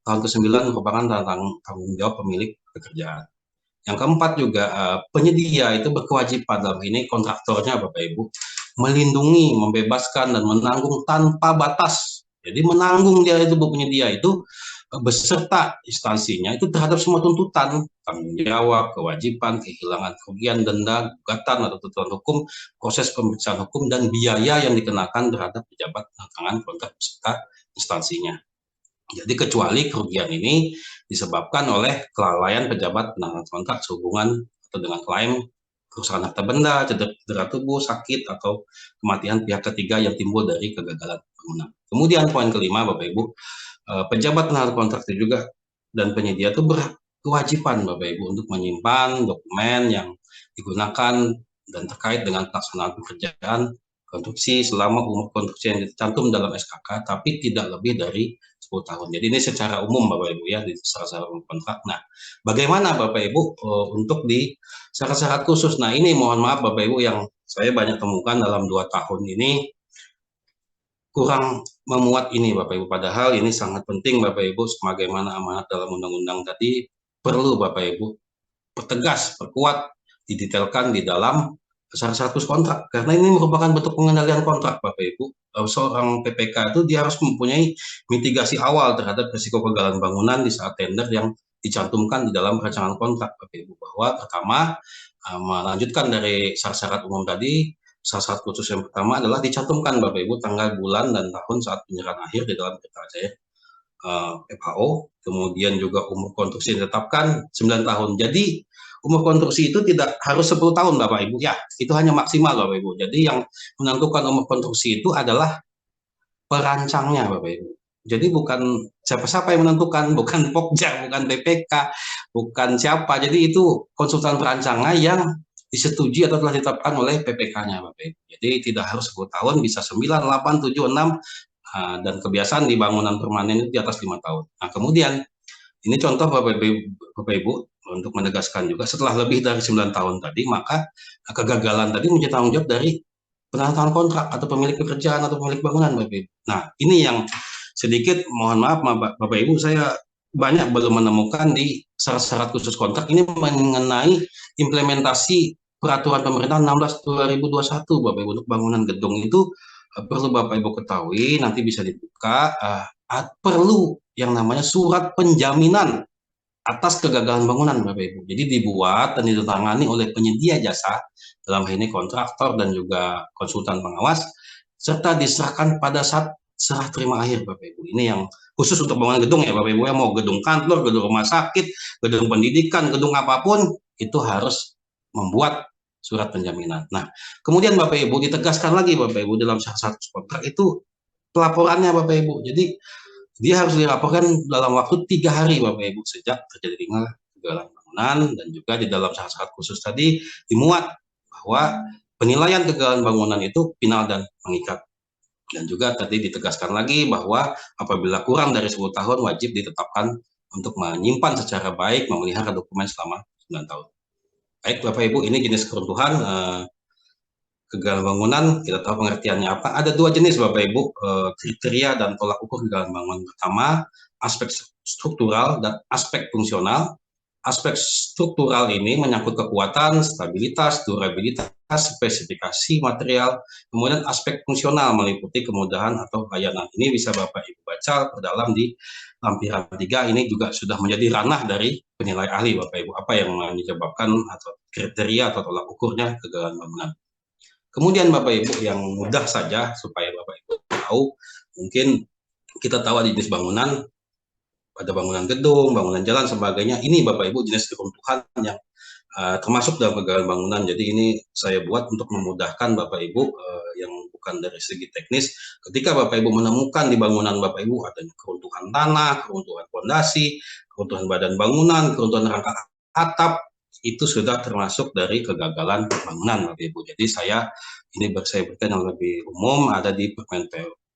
tahun ke-9 merupakan tanggung jawab pemilik pekerjaan. Yang keempat juga penyedia itu berkewajiban dalam ini kontraktornya Bapak Ibu melindungi, membebaskan dan menanggung tanpa batas. Jadi menanggung dia itu penyedia itu beserta instansinya itu terhadap semua tuntutan, tanggung jawab, kewajiban, kehilangan kerugian, denda, gugatan atau tuntutan hukum, proses pemeriksaan hukum, dan biaya yang dikenakan terhadap pejabat penandatangan kontrak beserta instansinya. Jadi kecuali kerugian ini disebabkan oleh kelalaian pejabat penandatangan kontrak sehubungan atau dengan klaim kerusakan harta benda, cedera tubuh, sakit, atau kematian pihak ketiga yang timbul dari kegagalan bangunan. Kemudian poin kelima Bapak Ibu, pejabat penandatangan kontrak itu juga dan penyedia itu berkewajiban Bapak Ibu untuk menyimpan dokumen yang digunakan dan terkait dengan pelaksanaan pekerjaan konstruksi selama umur konstruksi yang dicantum dalam SKK, tapi tidak lebih dari 10 tahun. Jadi ini secara umum Bapak Ibu ya di syarat-syarat kontrak. Nah, bagaimana Bapak Ibu untuk di syarat-syarat khusus? Nah, ini mohon maaf Bapak Ibu yang saya banyak temukan dalam 2 tahun ini kurang memuat ini Bapak Ibu, padahal ini sangat penting Bapak Ibu sebagaimana amanat dalam undang-undang tadi perlu Bapak Ibu pertegas, perkuat, didetailkan di dalam syarat-syarat kontrak karena ini merupakan bentuk pengendalian kontrak Bapak Ibu. Seorang PPK itu dia harus mempunyai mitigasi awal terhadap risiko kegagalan bangunan di saat tender yang dicantumkan di dalam perencanaan kontrak Bapak Ibu, bahwa pertama melanjutkan dari syarat-syarat umum tadi. Syarat khusus yang pertama adalah dicantumkan Bapak Ibu tanggal, bulan, dan tahun saat penyerahan akhir di dalam berita acara FHO. Kemudian juga umur konstruksi ditetapkan 9 tahun. Jadi umur konstruksi itu tidak harus 10 tahun Bapak Ibu ya, itu hanya maksimal Bapak Ibu. Jadi yang menentukan umur konstruksi itu adalah perancangnya Bapak Ibu. Jadi bukan siapa-siapa yang menentukan, bukan Pokja, bukan BPK, bukan siapa. Jadi itu konsultan perancangan yang disetujui atau telah ditetapkan oleh PPK-nya Bapak Ibu. Jadi tidak harus 10 tahun, bisa 9, 8, 7, 6, dan kebiasaan di bangunan permanen itu di atas 5 tahun. Nah, kemudian ini contoh Bapak Ibu untuk menegaskan juga setelah lebih dari 9 tahun tadi, maka kegagalan tadi menjadi tanggung jawab dari penandatangan kontrak atau pemilik pekerjaan atau pemilik bangunan Bapak Ibu. Nah, ini yang sedikit mohon maaf Bapak Ibu, saya banyak belum menemukan di syarat-syarat khusus kontrak ini mengenai implementasi peraturan pemerintah 16/2021 Bapak Ibu untuk bangunan gedung itu perlu Bapak Ibu ketahui, nanti bisa dibuka, perlu yang namanya surat penjaminan atas kegagalan bangunan Bapak Ibu. Jadi dibuat dan ditandatangani oleh penyedia jasa, dalam hal ini kontraktor dan juga konsultan pengawas, serta diserahkan pada saat serah terima akhir Bapak Ibu. Ini yang khusus untuk bangunan gedung ya Bapak Ibu ya, mau gedung kantor, gedung rumah sakit, gedung pendidikan, gedung apapun, itu harus membuat surat penjaminan. Nah, kemudian Bapak Ibu ditegaskan lagi Bapak Ibu dalam syarat kontrak itu pelaporannya Bapak Ibu. Jadi dia harus dilaporkan dalam waktu 3 hari Bapak Ibu sejak terjadinya kegagalan bangunan, dan juga di dalam syarat khusus tadi dimuat bahwa penilaian kegagalan bangunan itu final dan mengikat. Dan juga tadi ditegaskan lagi bahwa apabila kurang dari 10 tahun wajib ditetapkan untuk menyimpan secara baik, memelihara dokumen selama 9 tahun. Baik Bapak Ibu, ini jenis keruntuhan kegagalan bangunan, kita tahu pengertiannya apa. Ada 2 jenis Bapak Ibu, kriteria dan tolak ukur kegagalan bangunan. Pertama, aspek struktural dan aspek fungsional. Aspek struktural ini menyangkut kekuatan, stabilitas, durabilitas, spesifikasi material, kemudian aspek fungsional meliputi kemudahan atau layanan. Ini bisa Bapak Ibu baca perdalam di lampiran 3. Ini juga sudah menjadi ranah dari penilai ahli Bapak Ibu, apa yang menyebabkan atau kriteria atau tolak ukurnya kegagalan bangunan. Kemudian Bapak Ibu yang mudah saja supaya Bapak Ibu tahu, mungkin kita tahu di jenis bangunan, ada bangunan gedung, bangunan jalan, sebagainya. Ini Bapak Ibu jenis keruntuhan yang termasuk dalam kegagalan bangunan. Jadi ini saya buat untuk memudahkan Bapak Ibu yang bukan dari segi teknis. Ketika Bapak Ibu menemukan di bangunan Bapak Ibu adanya keruntuhan tanah, keruntuhan fondasi, keruntuhan badan bangunan, keruntuhan rangka atap, itu sudah termasuk dari kegagalan bangunan Bapak Ibu. Jadi saya berikan yang lebih umum ada di Permen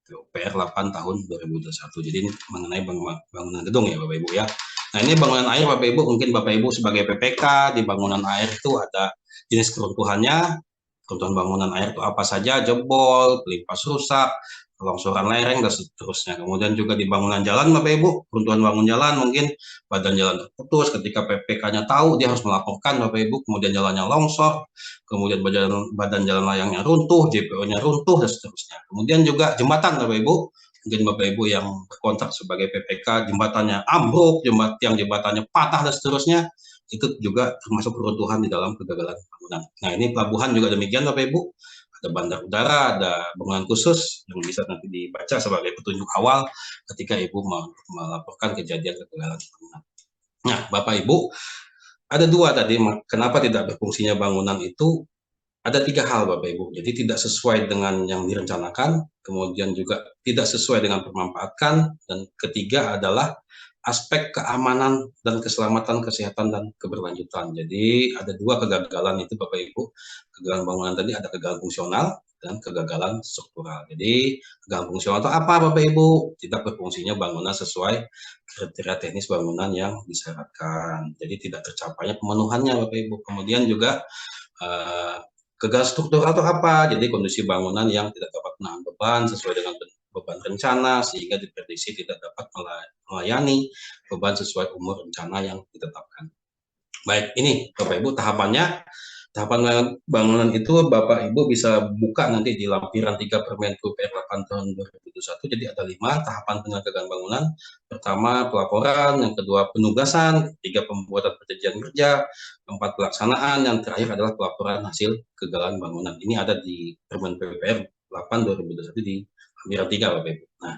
PUPR 8 tahun 2021. Jadi ini mengenai bangunan gedung ya Bapak Ibu ya. Nah ini bangunan air Bapak Ibu, mungkin Bapak Ibu sebagai PPK di bangunan air itu ada jenis keruntuhannya. Keruntuhan bangunan air itu apa saja, jebol, pelimpas rusak, longsoran lereng, dan seterusnya. Kemudian juga di bangunan jalan Bapak Ibu, keruntuhan bangun jalan, mungkin badan jalan terputus, ketika PPK-nya tahu dia harus melaporkan Bapak Ibu, kemudian jalannya longsor, kemudian badan jalan layangnya runtuh, JPO-nya runtuh, dan seterusnya. Kemudian juga jembatan Bapak Ibu, mungkin Bapak Ibu yang berkontrak sebagai PPK, jembatannya ambruk, jembatannya patah, dan seterusnya, itu juga termasuk keruntuhan di dalam kegagalan bangunan. Nah ini pelabuhan juga demikian Bapak Ibu, ada bandar udara, ada bangunan khusus yang bisa nanti dibaca sebagai petunjuk awal ketika Ibu melaporkan kejadian kegagalan bangunan. Nah Bapak Ibu, ada dua tadi, kenapa tidak berfungsinya bangunan itu, ada 3 hal Bapak Ibu. Jadi tidak sesuai dengan yang direncanakan, kemudian juga tidak sesuai dengan pemanfaatan, dan ketiga adalah aspek keamanan dan keselamatan, kesehatan, dan keberlanjutan. Jadi ada 2 kegagalan itu Bapak Ibu. Kegagalan bangunan tadi ada kegagalan fungsional dan kegagalan struktural. Jadi kegagalan fungsional itu apa Bapak Ibu? Tidak berfungsinya bangunan sesuai kriteria teknis bangunan yang disyaratkan. Jadi tidak tercapainya pemenuhannya Bapak Ibu. Kemudian juga kegagalan struktural itu apa? Jadi kondisi bangunan yang tidak dapat menahan beban sesuai dengan beban rencana, sehingga diprediksi tidak dapat melayani beban sesuai umur rencana yang ditetapkan. Baik, ini Bapak Ibu tahapannya. Tahapan bangunan itu Bapak Ibu bisa buka nanti di lampiran 3 Permen PUPR 8 tahun 2021. Jadi ada 5 tahapan penyelenggaraan bangunan. Pertama pelaporan, yang kedua penugasan, ketiga pembuatan perjanjian kerja, keempat pelaksanaan, yang terakhir adalah pelaporan hasil kegagalan bangunan. Ini ada di Permen PUPR 8 2021 di lampiran 3 Bapak Ibu. Nah,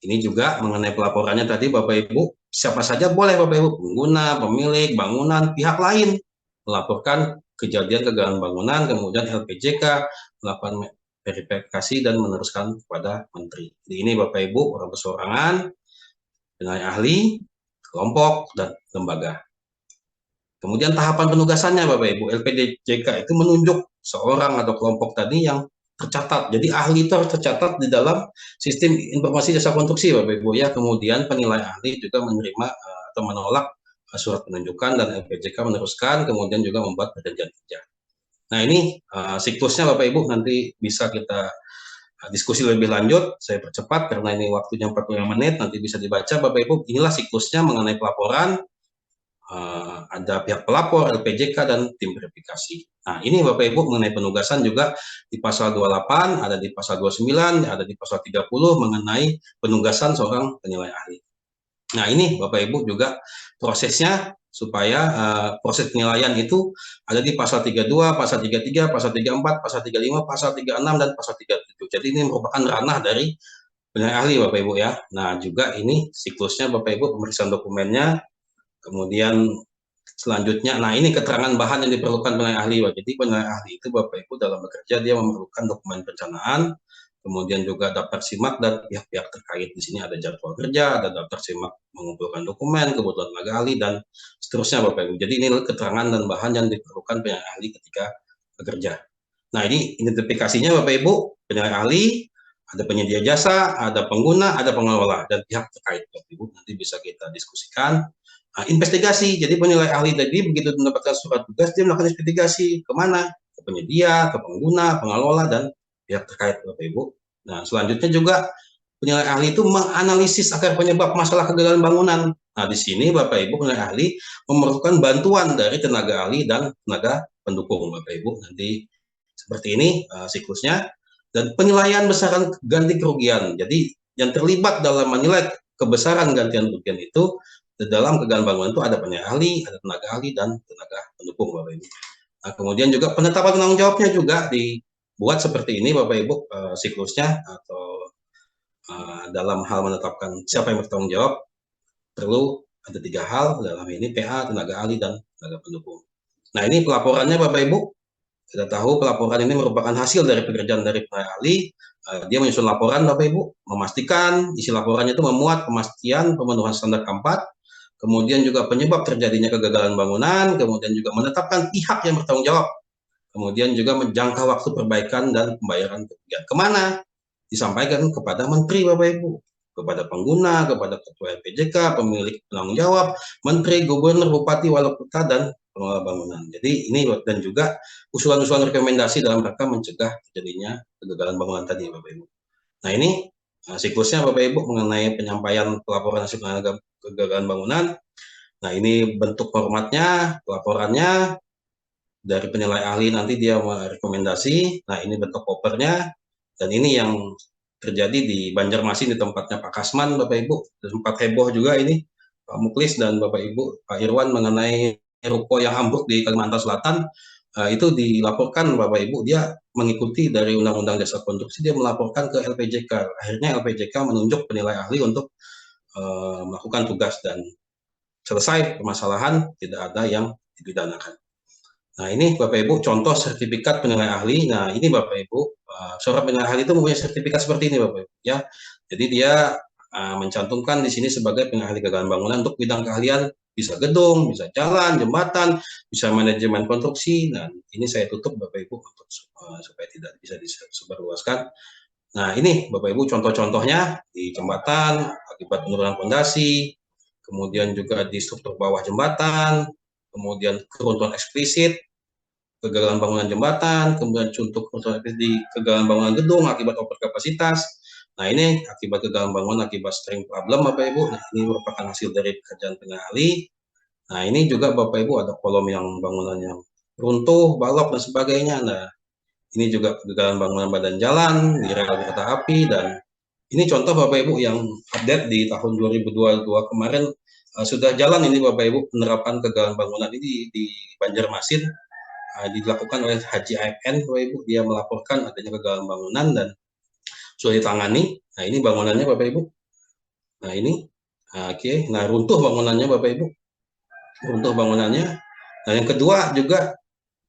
ini juga mengenai pelaporannya tadi Bapak Ibu, siapa saja boleh Bapak Ibu, pengguna, pemilik, bangunan, pihak lain melaporkan kejadian kegagalan bangunan, kemudian LPJK melakukan verifikasi dan meneruskan kepada Menteri. Jadi ini Bapak Ibu, orang perseorangan, penilai ahli, kelompok, dan lembaga. Kemudian tahapan penugasannya Bapak Ibu, LPJK itu menunjuk seorang atau kelompok tadi yang tercatat. Jadi ahli itu harus tercatat di dalam sistem informasi jasa konstruksi Bapak Ibu ya. Kemudian penilai ahli juga menerima atau menolak surat penunjukan, dan LPJK meneruskan, kemudian juga membuat perjanjian kerja. Nah ini siklusnya Bapak Ibu, nanti bisa kita diskusi lebih lanjut. Saya percepat karena ini waktunya 45 menit, nanti bisa dibaca Bapak Ibu. Inilah siklusnya mengenai pelaporan, ada pihak pelapor, LPJK, dan tim verifikasi. Nah ini Bapak Ibu mengenai penugasan juga di pasal 28, ada di pasal 29, ada di pasal 30 mengenai penugasan seorang penilai ahli. Nah ini Bapak Ibu juga prosesnya supaya proses penilaian itu ada di pasal 32, pasal 33, pasal 34, pasal 35, pasal 36, dan pasal 37. Jadi ini merupakan ranah dari penilai ahli Bapak Ibu ya. Nah juga ini siklusnya Bapak Ibu, pemeriksaan dokumennya, kemudian selanjutnya, nah ini keterangan bahan yang diperlukan penilai ahli. Jadi penilai ahli itu Bapak Ibu dalam bekerja dia memerlukan dokumen perencanaan, kemudian juga daftar simak dan pihak-pihak terkait. Di sini ada jadwal kerja, ada daftar simak mengumpulkan dokumen, kebutuhan tenaga ahli, dan seterusnya Bapak Ibu. Jadi ini keterangan dan bahan yang diperlukan penilai ahli ketika bekerja. Nah ini identifikasinya Bapak Ibu, penilai ahli, ada penyedia jasa, ada pengguna, ada pengelola, dan pihak terkait Bapak Ibu. Nanti bisa kita diskusikan. Nah, investigasi, jadi penilai ahli tadi begitu mendapatkan surat tugas, dia melakukan investigasi kemana? Ke penyedia, ke pengguna, pengelola, dan pihak terkait Bapak Ibu. Nah selanjutnya juga penilai ahli itu menganalisis akar penyebab masalah kegagalan bangunan. Nah, di sini Bapak Ibu penilai ahli memerlukan bantuan dari tenaga ahli dan tenaga pendukung Bapak Ibu. Nanti seperti ini siklusnya. Dan penilaian besaran ganti kerugian. Jadi yang terlibat dalam menilai kebesaran gantian kerugian itu dalam kegagalan bangunan itu ada penilai ahli, ada tenaga ahli dan tenaga pendukung Bapak Ibu. Nah, kemudian juga penetapan tanggung jawabnya juga dibuat seperti ini Bapak Ibu siklusnya, atau dalam hal menetapkan siapa yang bertanggung jawab perlu ada 3 hal, dalam ini PA, tenaga ahli, dan tenaga pendukung. Nah, ini pelaporannya Bapak Ibu. Kita tahu pelaporan ini merupakan hasil dari pekerjaan dari penilai ahli. Dia menyusun laporan Bapak Ibu, memastikan isi laporannya itu memuat pemastian pemenuhan standar K4, kemudian juga penyebab terjadinya kegagalan bangunan, kemudian juga menetapkan pihak yang bertanggung jawab, kemudian juga menjangka waktu perbaikan dan pembayaran kerugian. Kemana? Disampaikan kepada Menteri Bapak Ibu, kepada pengguna, kepada Ketua LPJK, pemilik penanggung jawab, Menteri, Gubernur, Bupati, Wali Kota, dan pengelola bangunan. Jadi ini dan juga usulan-usulan rekomendasi dalam rangka mencegah terjadinya kegagalan bangunan tadi Bapak Ibu. Nah, ini siklusnya Bapak Ibu mengenai penyampaian pelaporan hasil kegagalan bangunan. Nah, ini bentuk formatnya, pelaporannya dari penilai ahli, nanti dia merekomendasi. Nah, ini bentuk kopernya, dan ini yang terjadi di Banjarmasin di tempatnya Pak Kasman Bapak Ibu. Sempat heboh juga ini Pak Muklis dan Bapak Ibu, Pak Irwan, mengenai ruko yang ambruk di Kalimantan Selatan. Itu dilaporkan Bapak Ibu, dia mengikuti dari Undang-Undang Jasa Konstruksi, dia melaporkan ke LPJK. Akhirnya LPJK menunjuk penilai ahli untuk melakukan tugas, dan selesai permasalahan, tidak ada yang dipidanakan. Nah, ini Bapak Ibu contoh sertifikat penilai ahli. Nah, ini Bapak Ibu, surat penilai ahli itu mempunyai sertifikat seperti ini Bapak Ibu ya. Jadi dia mencantumkan di sini sebagai penilai ahli kegagalan bangunan untuk bidang keahlian, bisa gedung, bisa jalan, jembatan, bisa manajemen konstruksi. Nah, ini saya tutup Bapak Ibu untuk supaya tidak bisa disebarluaskan. Nah, ini Bapak Ibu contoh-contohnya di jembatan akibat penurunan fondasi, kemudian juga di struktur bawah jembatan, kemudian keruntuhan eksplisit, kegagalan bangunan jembatan, kemudian contoh di kegagalan bangunan gedung akibat overkapasitas. Nah, ini akibat kegagalan bangunan akibat string problem Bapak Ibu. Nah, ini merupakan hasil dari pekerjaan penilai ahli. Nah, ini juga Bapak Ibu ada kolom yang bangunan yang runtuh, balok, dan sebagainya. Nah, ini juga kegagalan bangunan badan jalan, di rel kereta api, dan ini contoh Bapak Ibu yang update di tahun 2022 kemarin. Sudah jalan ini Bapak Ibu penerapan kegagalan bangunan ini di Banjarmasin. Dilakukan oleh Haji AFN Bapak Ibu, dia melaporkan adanya kegagalan bangunan dan sudah ditangani. Nah, ini bangunannya Bapak Ibu. Nah, ini oke. Nah, runtuh bangunannya Bapak Ibu, runtuh bangunannya. Nah, yang kedua juga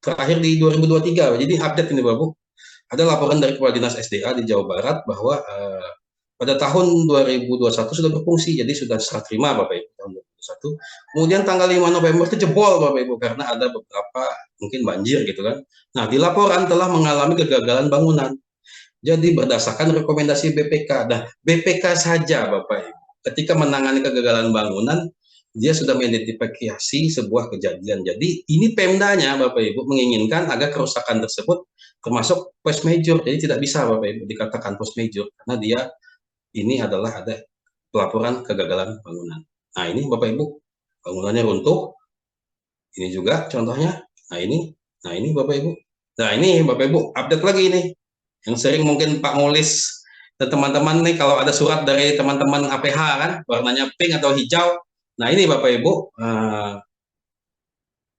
terakhir di 2023, jadi update ini Bapak Ibu, ada laporan dari Kepala Dinas SDA di Jawa Barat bahwa pada tahun 2021 sudah berfungsi, jadi sudah serah terima Bapak Ibu tahun 2021. Kemudian tanggal 5 November itu jebol Bapak Ibu karena ada beberapa mungkin banjir gitu kan. Nah, di laporan telah mengalami kegagalan bangunan. Jadi berdasarkan rekomendasi BPK. Nah, BPK saja Bapak Ibu ketika menangani kegagalan bangunan, dia sudah mengidentifikasi sebuah kejadian. Jadi ini Pemdanya Bapak Ibu menginginkan agar kerusakan tersebut termasuk force major. Jadi tidak bisa Bapak Ibu dikatakan force major karena dia ini adalah ada pelaporan kegagalan bangunan. Nah, ini Bapak Ibu bangunannya runtuh. Ini juga contohnya. Nah, ini Bapak Ibu. Nah, ini Bapak Ibu update lagi ini. Yang sering mungkin Pak Mulis dan teman-teman nih kalau ada surat dari teman-teman APH kan warnanya pink atau hijau. Nah, ini Bapak Ibu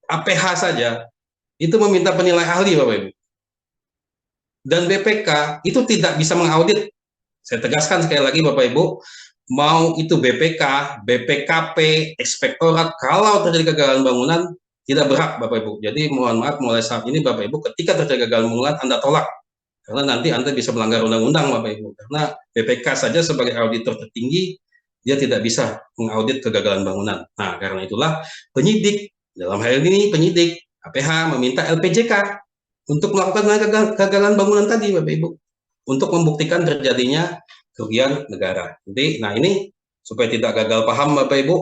APH saja itu meminta penilai ahli Bapak Ibu. Dan BPK itu tidak bisa mengaudit. Saya tegaskan sekali lagi Bapak Ibu, mau itu BPK, BPKP, Inspektorat, kalau terjadi kegagalan bangunan tidak berhak Bapak Ibu. Jadi mohon maaf mulai saat ini Bapak Ibu ketika terjadi kegagalan bangunan Anda tolak. Karena nanti Anda bisa melanggar undang-undang Bapak Ibu. Karena BPK saja sebagai auditor tertinggi dia tidak bisa mengaudit kegagalan bangunan. Nah, karena itulah penyidik, dalam hal ini penyidik APH meminta LPJK untuk melakukan kegagalan bangunan tadi Bapak Ibu, untuk membuktikan terjadinya kerugian negara. Jadi, nah ini supaya tidak gagal paham Bapak Ibu,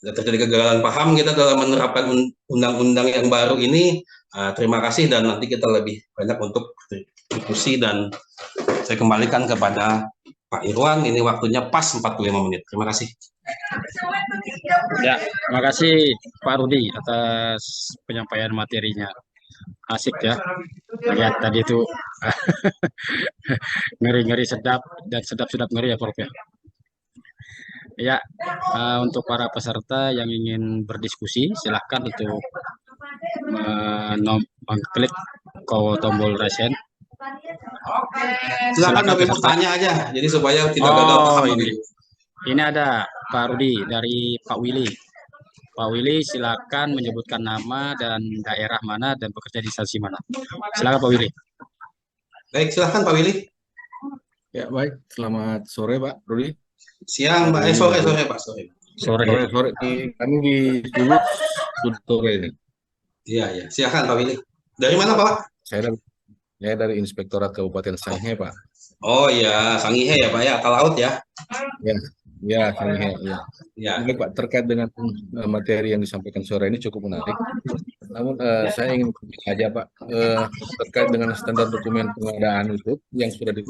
tidak terjadi kegagalan paham kita dalam menerapkan undang-undang yang baru ini. Terima kasih dan nanti kita lebih banyak untuk diskusi dan saya kembalikan kepada Pak Irwan, ini waktunya pas 45 menit. Terima kasih. Ya, terima kasih Pak Rudi atas penyampaian materinya. Asik ya. Lihat tadi itu ngeri-ngeri sedap dan sedap-sedap ngeri ya Prof ya. Ya, untuk para peserta yang ingin berdiskusi, silahkan untuk mengklik tombol raise hand. Silakan Bapak Ibu tanya aja, jadi supaya tidak gagal paham Bapak Ibu. Ini ada Pak Rudi dari Pak Willy. Pak Willy silakan menyebutkan nama dan daerah mana dan bekerja di instansi mana. Silakan Pak Willy. Baik, silakan Pak Willy. Ya baik, selamat sore Pak Rudi. Siang Pak, sore Pak, sore. Sore kami di Sulut sore ini. Iya, silakan Pak Willy. Dari mana Pak? Saya dari Inspektorat Kabupaten Sangihe Pak. Oh iya, Sangihe ya Pak ya, atau laut ya? Ya Sangihe ya. Ya. Baik Pak, terkait dengan materi yang disampaikan sore ini cukup menarik. Namun saya ingin aja Pak terkait dengan standar dokumen pengadaan itu yang sudah di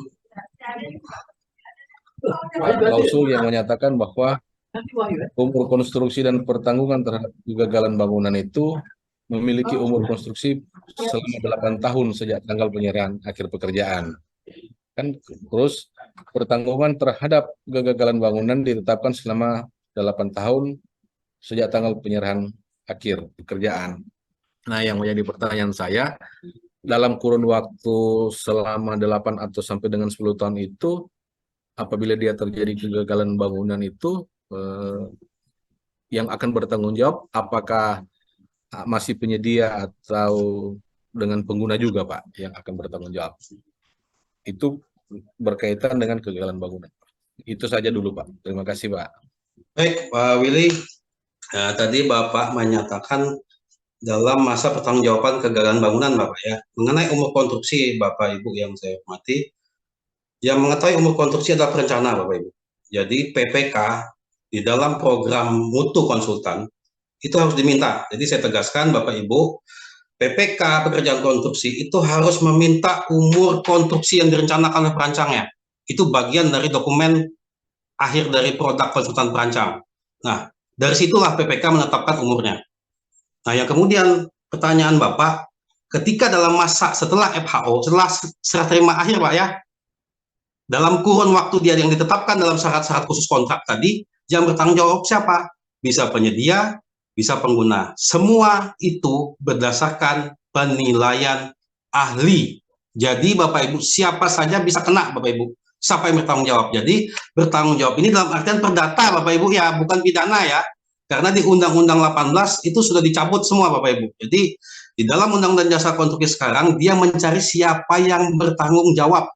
klausul yang menyatakan bahwa umur konstruksi dan pertanggungan terhadap kegagalan bangunan itu memiliki umur konstruksi selama 8 tahun sejak tanggal penyerahan akhir pekerjaan. Kan terus pertanggungan terhadap kegagalan bangunan ditetapkan selama 8 tahun sejak tanggal penyerahan akhir pekerjaan. Nah, yang menjadi pertanyaan saya, dalam kurun waktu selama 8 atau sampai dengan 10 tahun itu, apabila dia terjadi kegagalan bangunan itu, yang akan bertanggung jawab apakah masih penyedia atau dengan pengguna juga Pak yang akan bertanggung jawab. Itu berkaitan dengan kegagalan bangunan. Itu saja dulu Pak. Terima kasih Pak. Baik Pak Willy, tadi Bapak menyatakan dalam masa pertanggungjawaban kegagalan bangunan Bapak ya, mengenai umur konstruksi Bapak Ibu yang saya hormati, yang mengetahui umur konstruksi adalah perencana Bapak Ibu. Jadi PPK di dalam program mutu konsultan itu harus diminta. Jadi saya tegaskan Bapak Ibu, PPK pekerjaan konstruksi itu harus meminta umur konstruksi yang direncanakan oleh perancangnya. Itu bagian dari dokumen akhir dari produk konsultan perancang. Nah, dari situlah PPK menetapkan umurnya. Nah, yang kemudian pertanyaan Bapak, ketika dalam masa setelah FHO, setelah serah terima akhir Pak ya, dalam kurun waktu dia yang ditetapkan dalam syarat-syarat khusus kontrak tadi, yang bertanggung jawab siapa? Bisa penyedia, bisa pengguna. Semua itu berdasarkan penilaian ahli. Jadi Bapak Ibu, siapa saja bisa kena Bapak Ibu. Siapa yang bertanggung jawab? Jadi bertanggung jawab ini dalam artian perdata Bapak Ibu ya, bukan pidana ya. Karena di Undang-Undang 18 itu sudah dicabut semua Bapak Ibu. Jadi di dalam Undang-Undang Jasa Konstruksi sekarang dia mencari siapa yang bertanggung jawab,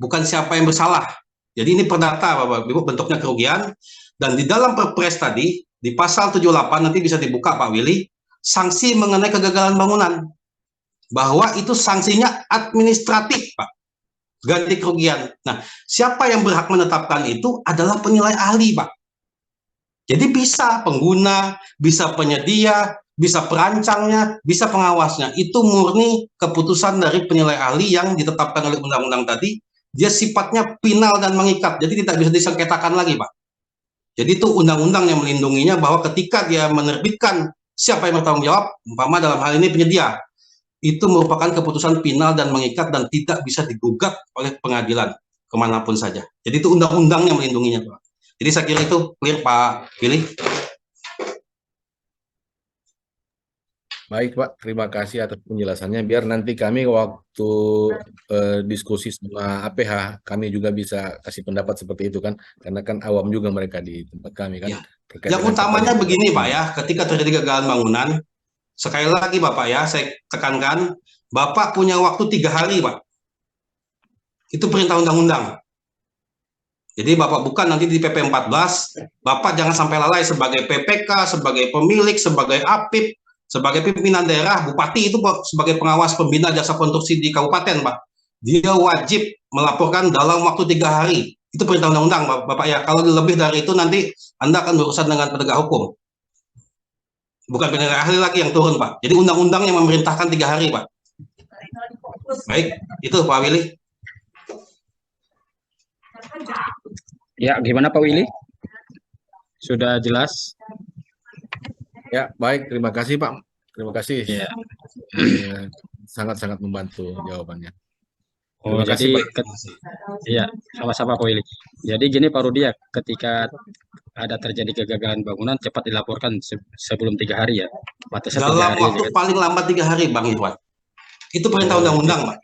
bukan siapa yang bersalah. Jadi ini perdata Bapak Ibu, bentuknya kerugian. Dan di dalam Perpres tadi, di pasal 78 nanti bisa dibuka Pak Willy, sanksi mengenai kegagalan bangunan. Bahwa itu sanksinya administratif Pak, ganti kerugian. Nah, siapa yang berhak menetapkan itu adalah penilai ahli Pak. Jadi bisa pengguna, bisa penyedia, bisa perancangnya, bisa pengawasnya. Itu murni keputusan dari penilai ahli yang ditetapkan oleh undang-undang tadi. Dia sifatnya final dan mengikat, jadi tidak bisa disengketakan lagi Pak. Jadi itu undang-undang yang melindunginya bahwa ketika dia menerbitkan siapa yang bertanggung jawab, umpama dalam hal ini penyedia, itu merupakan keputusan final dan mengikat dan tidak bisa digugat oleh pengadilan kemanapun saja. Jadi itu undang-undang yang melindunginya Pak. Jadi saya kira itu clear Pak Willy. Baik Pak, terima kasih atas penjelasannya. Biar nanti kami waktu diskusi sama APH, kami juga bisa kasih pendapat seperti itu kan. Karena kan awam juga mereka di tempat kami kan. Ya. Yang utamanya begini Pak ya, ketika terjadi kegagalan bangunan, sekali lagi Bapak ya, saya tekankan, Bapak punya waktu 3 hari Pak. Itu perintah undang-undang. Jadi Bapak bukan nanti di PP 14, Bapak jangan sampai lalai sebagai PPK, sebagai pemilik, sebagai APIP, sebagai pimpinan daerah, bupati itu sebagai pengawas pembina jasa konstruksi di kabupaten Pak. Dia wajib melaporkan dalam waktu 3 hari. Itu perintah undang-undang Bapak ya. Kalau lebih dari itu nanti Anda akan berurusan dengan penegak hukum. Bukan penegak ahli lagi yang turun Pak. Jadi undang-undang yang memerintahkan 3 hari Pak. Baik, itu Pak Willy. Ya, gimana Pak Willy? Sudah jelas? Ya, baik. Terima kasih, Pak. Terima kasih. Ya. Sangat-sangat membantu jawabannya. Oh, Terima kasih, jadi Pak. iya, sama-sama Pak Willy. Jadi gini Pak Rudi ya, ketika ada terjadi kegagalan bangunan cepat dilaporkan sebelum 3 hari ya. Batasnya 3 Dalam hari waktu aja kan. paling lambat 3 hari, Bang Irwan. Itu perintah undang-undang, Pak.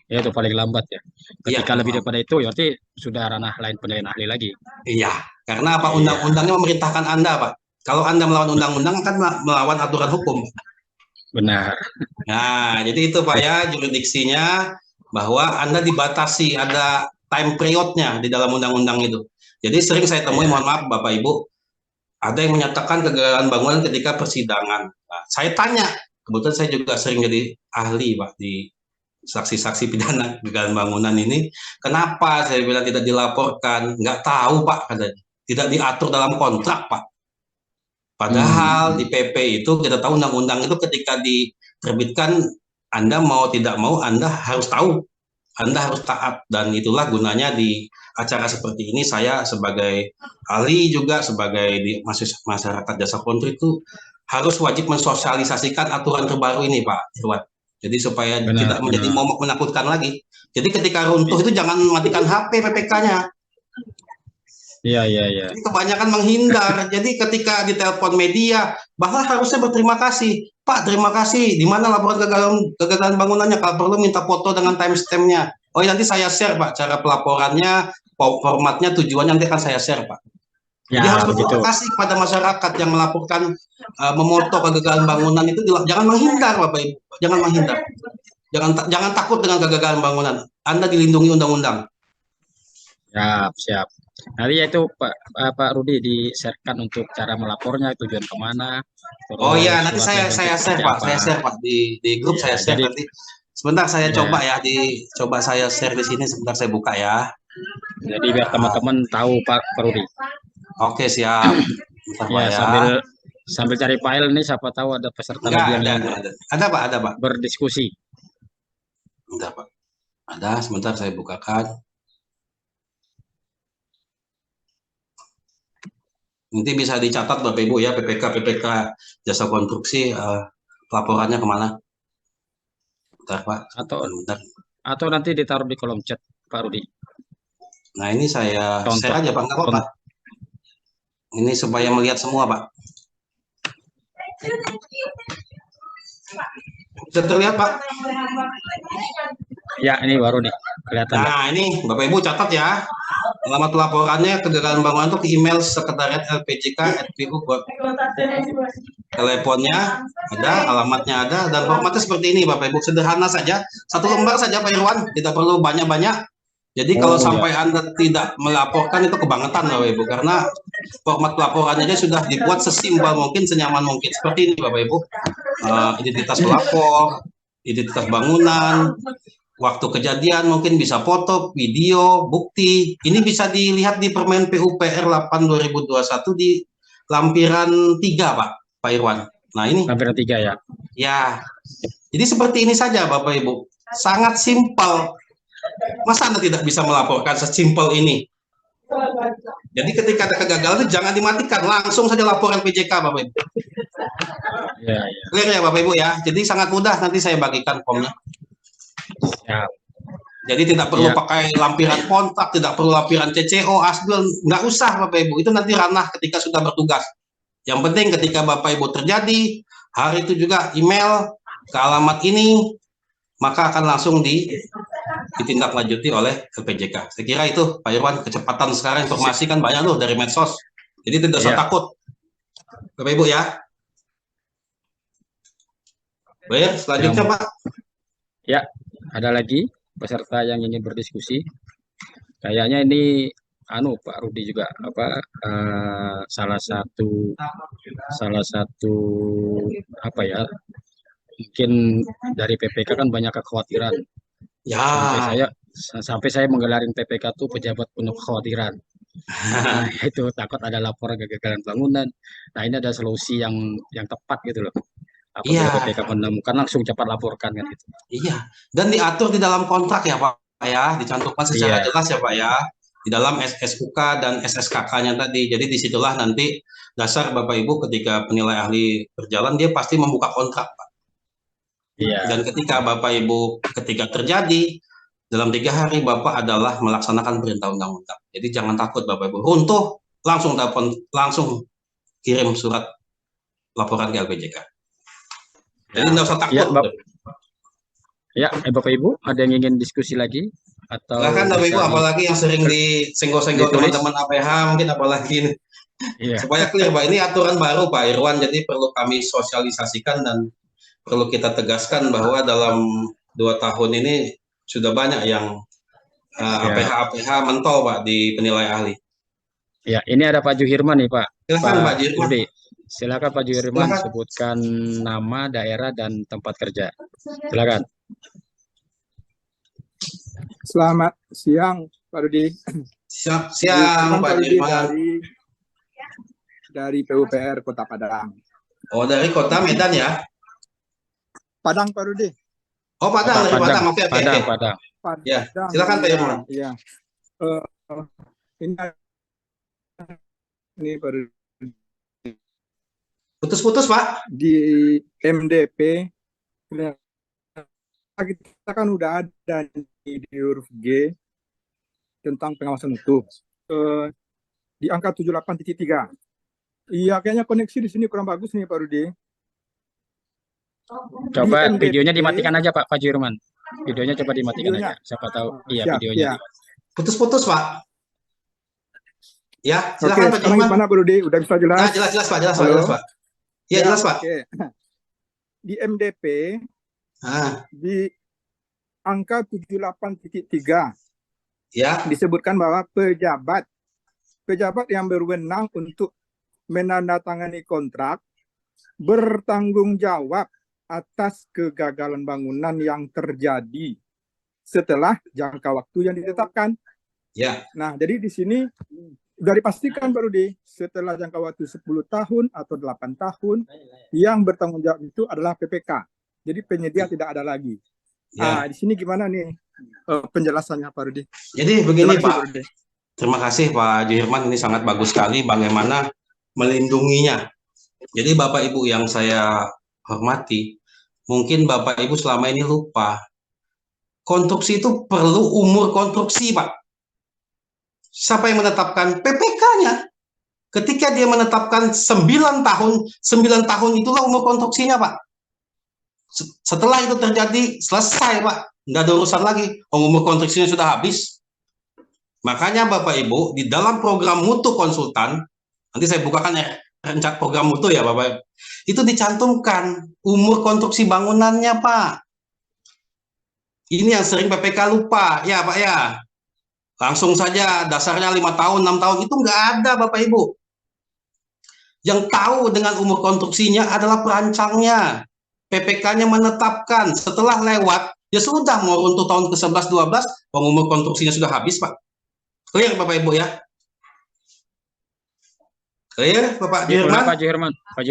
Ya itu paling lambat ya. Iya, Ketika lebih daripada itu, ya berarti sudah ranah lain penilaian ahli lagi. Iya, karena apa? Iya. Undang-undangnya memerintahkan Anda, Pak. Kalau Anda melawan undang-undang kan melawan aturan hukum. Benar. Nah, jadi itu Pak ya, juridiksinya bahwa Anda dibatasi, ada time periodnya di dalam undang-undang itu. Jadi sering saya temui, mohon maaf Bapak Ibu, ada yang menyatakan kegagalan bangunan ketika persidangan. Nah, saya tanya, kebetulan saya juga sering jadi ahli Pak di saksi-saksi pidana kegagalan bangunan ini. Kenapa saya bilang tidak dilaporkan? Nggak tahu Pak, katanya. Tidak diatur dalam kontrak Pak. Padahal di PP itu kita tahu undang-undang itu ketika diterbitkan, Anda mau tidak mau Anda harus tahu, Anda harus taat, dan itulah gunanya di acara seperti ini saya sebagai ahli juga sebagai masyarakat jasa kontrak itu harus wajib mensosialisasikan aturan terbaru ini Pak Irwan. Jadi supaya tidak menjadi momok menakutkan lagi. Jadi ketika runtuh itu jangan matikan HP PPK-nya. Iya. Jadi kebanyakan menghindar. Jadi ketika ditelepon media, bahwa harusnya berterima kasih. Pak, terima kasih. Di mana laporan kegagalan bangunannya? Kalau perlu minta foto dengan timestamp-nya. Oh, nanti saya share, Pak. Cara pelaporannya, formatnya, tujuannya nanti akan saya share, Pak. Ya, jadi harus berterima kasih kepada masyarakat yang melaporkan memoto kegagalan bangunan itu. Jangan menghindar, Bapak Ibu. Jangan menghindar. Jangan takut dengan kegagalan bangunan. Anda dilindungi undang-undang. Siap. Nanti itu Pak Rudi di-sharekan untuk cara melapornya, tujuan kemana. Oh iya, nanti saya share Pak. Saya share Pak di grup saya share nanti. Sebentar saya coba ya coba saya share di sini, sebentar saya buka ya. Jadi biar teman-teman tahu Pak Rudi. Oke, siap. Ya, sambil cari file nih, siapa tahu ada peserta lagi yang ada Pak. Berdiskusi. Bentar Pak. Ada, sebentar saya bukakan. Nanti bisa dicatat Bapak Ibu ya, PPK jasa konstruksi laporannya kemana? Bentar Pak. Atau nanti ditaruh di kolom chat Pak Rudi. Nah ini saya share aja Pak, nggak apa-apa. Ini supaya melihat semua Pak. Bisa terlihat Pak? Ya, ini baru nih kelihatan. Nah ini Bapak Ibu catat ya. Alamat laporannya kegagalan bangunan itu ke email sekretariat LPJK@pu. Teleponnya ada, alamatnya ada, dan formatnya seperti ini Bapak Ibu. Sederhana saja, 1 lembar saja Pak Irwan, tidak perlu banyak-banyak. Jadi kalau sampai Anda tidak melaporkan itu kebangetan Bapak Ibu, karena format pelaporannya aja sudah dibuat sesimpel mungkin, senyaman mungkin. Seperti ini Bapak Ibu, identitas pelapor, identitas bangunan, waktu kejadian, mungkin bisa foto, video, bukti. Ini bisa dilihat di Permen PUPR 8/2021 di lampiran 3 Pak Irwan. Nah ini. Lampiran 3 ya? Ya, jadi seperti ini saja Bapak Ibu, sangat simpel. Masa Anda tidak bisa melaporkan sesimpel ini? Jadi ketika ada kegagalan itu jangan dimatikan, langsung saja laporan PJK Bapak Ibu. Ya. Clear ya Bapak Ibu ya, jadi sangat mudah, nanti saya bagikan formnya. Ya. Jadi tidak perlu pakai lampiran kontrak, tidak perlu lampiran CCO, asbel, nggak usah Bapak Ibu, itu nanti ranah ketika sudah bertugas. Yang penting ketika Bapak Ibu terjadi, hari itu juga email ke alamat ini, maka akan langsung ditindaklanjuti oleh LPJK. Saya kira itu Pak Irwan, kecepatan sekarang informasi kan banyak loh dari medsos. Jadi tidak usah takut Bapak Ibu ya. Baik, selanjutnya Pak. Ya, ada lagi peserta yang ingin berdiskusi. Kayaknya ini Pak Rudi juga salah satu apa ya, mungkin dari PPK kan banyak kekhawatiran. Ya. Sampai saya menggelarin PPK itu pejabat penuh kekhawatiran. Nah, itu takut ada laporan kegagalan bangunan. Nah, ini ada solusi yang tepat gitu loh. Apabila PPK menemukan langsung cepat laporkan kan gitu. Iya. Dan diatur di dalam kontrak ya Pak ya, dicantumkan secara jelas ya Pak ya. di dalam SSUK dan SSKK-nya tadi. Jadi disitulah nanti dasar Bapak Ibu ketika penilai ahli berjalan, dia pasti membuka kontrak, Pak. Iya. Dan ketika Bapak Ibu, ketika terjadi, dalam 3 hari Bapak adalah melaksanakan perintah undang-undang. Jadi jangan takut Bapak Ibu. Runtuh, langsung telepon, langsung kirim surat laporan ke LPJK. Jadi nggak usah takut. Ya, Bapak Ibu, ada yang ingin diskusi lagi? Atau Silahkan Bapak Ibu, apalagi yang sering disenggol-senggol teman-teman APH, mungkin apalagi ini. Iya. Supaya clear, Pak. Ini aturan baru, Pak Irwan, jadi perlu kami sosialisasikan dan perlu kita tegaskan bahwa dalam 2 tahun ini sudah banyak yang APH mentol, Pak, di penilai ahli. Ya, ini ada Pak Juhirman nih, Pak. Silakan Pak Juhirman. Silakan Pak Juhirman, sebutkan nama, daerah, dan tempat kerja. Silakan. Selamat siang, Pak Rudi. Siang, Pak Juhirman. Dari PUPR Kota Padang. Oh, dari Kota Medan ya? Padang, Pak Rudi. Oh, Padang, dari Padang. Oke. Padang. Ya, silakan Pak Irwan. Iya. Ini Pak Rudi. Putus-putus, Pak. Di MDP kita kan udah ada di huruf G tentang pengawasan mutu. Di angka 78.3. Iya, kayaknya koneksi di sini kurang bagus nih Pak Rudi. Coba videonya dimatikan aja Pak Juhirman. Videonya coba dimatikan aja. Siapa tahu videonya. Putus-putus, Pak. Ya, silakan Pak Juhirman. Gimana Pak Rudi? Udah bisa jelas? Nah, jelas Pak. Iya, jelas Pak. Di MDP di angka 78.3 ya disebutkan bahwa pejabat yang berwenang untuk menandatangani kontrak bertanggung jawab atas kegagalan bangunan yang terjadi setelah jangka waktu yang ditetapkan. Ya. Nah, jadi di sini sudah dipastikan Pak Rudi, setelah jangka waktu 10 tahun atau 8 tahun, yang bertanggung jawab itu adalah PPK. Jadi penyedia tidak ada lagi. Ya. Nah, di sini gimana nih penjelasannya Pak Rudi? Jadi begini Pak, terima kasih Pak Juhirman, ini sangat bagus sekali bagaimana melindunginya. Jadi Bapak Ibu yang saya hormati, mungkin Bapak Ibu selama ini lupa, konstruksi itu perlu umur konstruksi Pak. Siapa yang menetapkan? PPK-nya. Ketika dia menetapkan 9 tahun itulah umur konstruksinya Pak. Setelah itu terjadi, selesai Pak. Nggak ada urusan lagi. Umur konstruksinya sudah habis. Makanya Bapak Ibu, di dalam program mutu konsultan, nanti saya bukakan rencana program mutu ya Bapak, itu dicantumkan umur konstruksi bangunannya Pak. Ini yang sering PPK lupa, ya Pak ya. Langsung saja dasarnya 5 tahun, 6 tahun, itu nggak ada Bapak Ibu. Yang tahu dengan umur konstruksinya adalah perancangnya. PPK-nya menetapkan, setelah lewat, ya sudah mau untuk tahun ke-11, 12, umur konstruksinya sudah habis Pak. Clear Bapak Ibu ya? Clear Bapak Juhirman? Pak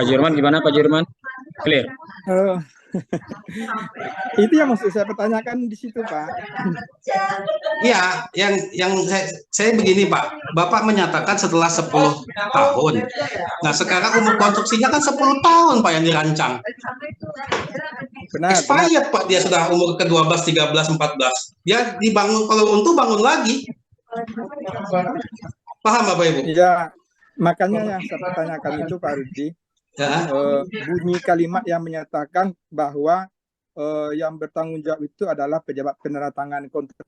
Juhirman gimana Pak Juhirman? Clear? Itu yang maksud saya pertanyakan di situ Pak. Ya, yang saya begini Pak, Bapak menyatakan setelah 10 tahun. Nah sekarang umur konstruksinya kan 10 tahun Pak yang dirancang. Benar. Expired Pak, dia sudah umur ke-12, 13, 14. Dia dibangun, kalau untuk bangun lagi. Paham Bapak Ibu? Iya, makanya yang saya pertanyakan itu Pak Rudi, bunyi kalimat yang menyatakan bahwa yang bertanggung jawab itu adalah pejabat peneretangan kontrak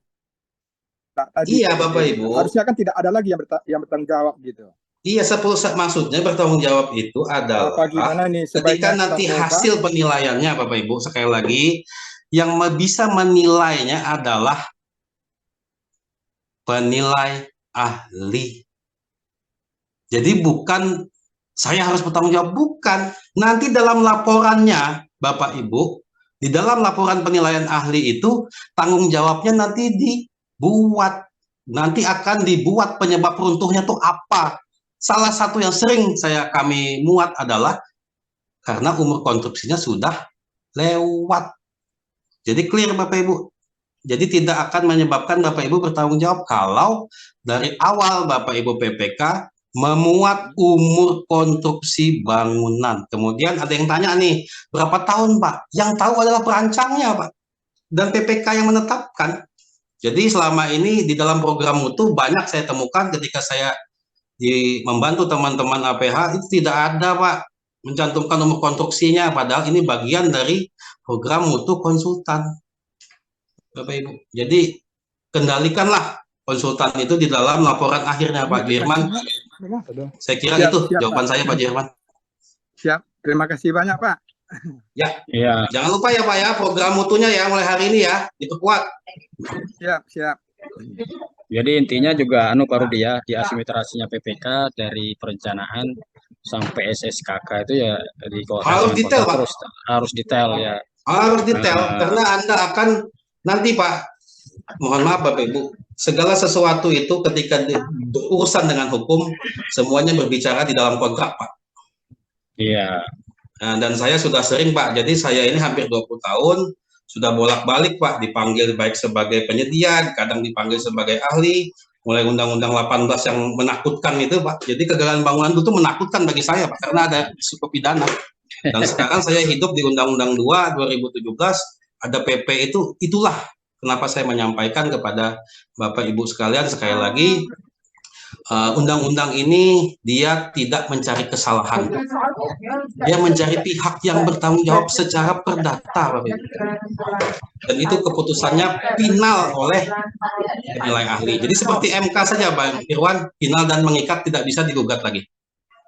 tadi. Iya Bapak Ibu. Harusnya kan tidak ada lagi yang bertanggung jawab gitu. Iya, maksudnya bertanggung jawab itu adalah nih, ketika nanti hasil penilaiannya Bapak Ibu, sekali lagi, yang bisa menilainya adalah penilai ahli. Jadi bukan saya harus bertanggung jawab, bukan. Nanti dalam laporannya Bapak Ibu, di dalam laporan penilaian ahli itu tanggung jawabnya nanti dibuat. Nanti akan dibuat penyebab runtuhnya itu apa. Salah satu yang sering kami muat adalah karena umur konstruksinya sudah lewat. Jadi clear Bapak Ibu. Jadi tidak akan menyebabkan Bapak Ibu bertanggung jawab kalau dari awal Bapak Ibu PPK memuat umur konstruksi bangunan. Kemudian ada yang tanya nih, berapa tahun Pak? Yang tahu adalah perancangnya Pak, dan PPK yang menetapkan. Jadi selama ini di dalam program mutu banyak saya temukan ketika saya membantu teman-teman APH, itu tidak ada Pak mencantumkan umur konstruksinya, padahal ini bagian dari program mutu konsultan Bapak Ibu. Jadi kendalikanlah konsultan itu di dalam laporan akhirnya Pak Jerman. Saya kira itu jawaban saya Pak Jerman. Siap, terima kasih banyak Pak. Ya, Ya. Jangan lupa ya Pak ya, program mutunya ya mulai hari ini ya, diperkuat. Siap. Jadi intinya juga baru dia di asimetrasinya PPK dari perencanaan sampai SSKK itu ya di harus detail Pak. Harus detail ya. Harus detail karena Anda akan nanti Pak, mohon maaf Bapak Ibu, segala sesuatu itu ketika berurusan dengan hukum semuanya berbicara di dalam kontrak Pak. Iya. Nah, dan saya sudah sering Pak, jadi saya ini hampir 20 tahun sudah bolak-balik Pak, dipanggil baik sebagai penyedia, kadang dipanggil sebagai ahli, mulai Undang-Undang 18 yang menakutkan itu Pak. Jadi kegagalan bangunan itu menakutkan bagi saya Pak, karena ada risiko pidana. Dan sekarang saya hidup di Undang-Undang 2 2017, ada PP itu, itulah kenapa saya menyampaikan kepada Bapak Ibu sekalian sekali lagi, undang-undang ini dia tidak mencari kesalahan, dia mencari pihak yang bertanggung jawab secara perdata, Bapak Ibu. Dan itu keputusannya final oleh penilai ahli. Jadi seperti MK saja, Bang Irwan, final dan mengikat, tidak bisa digugat lagi.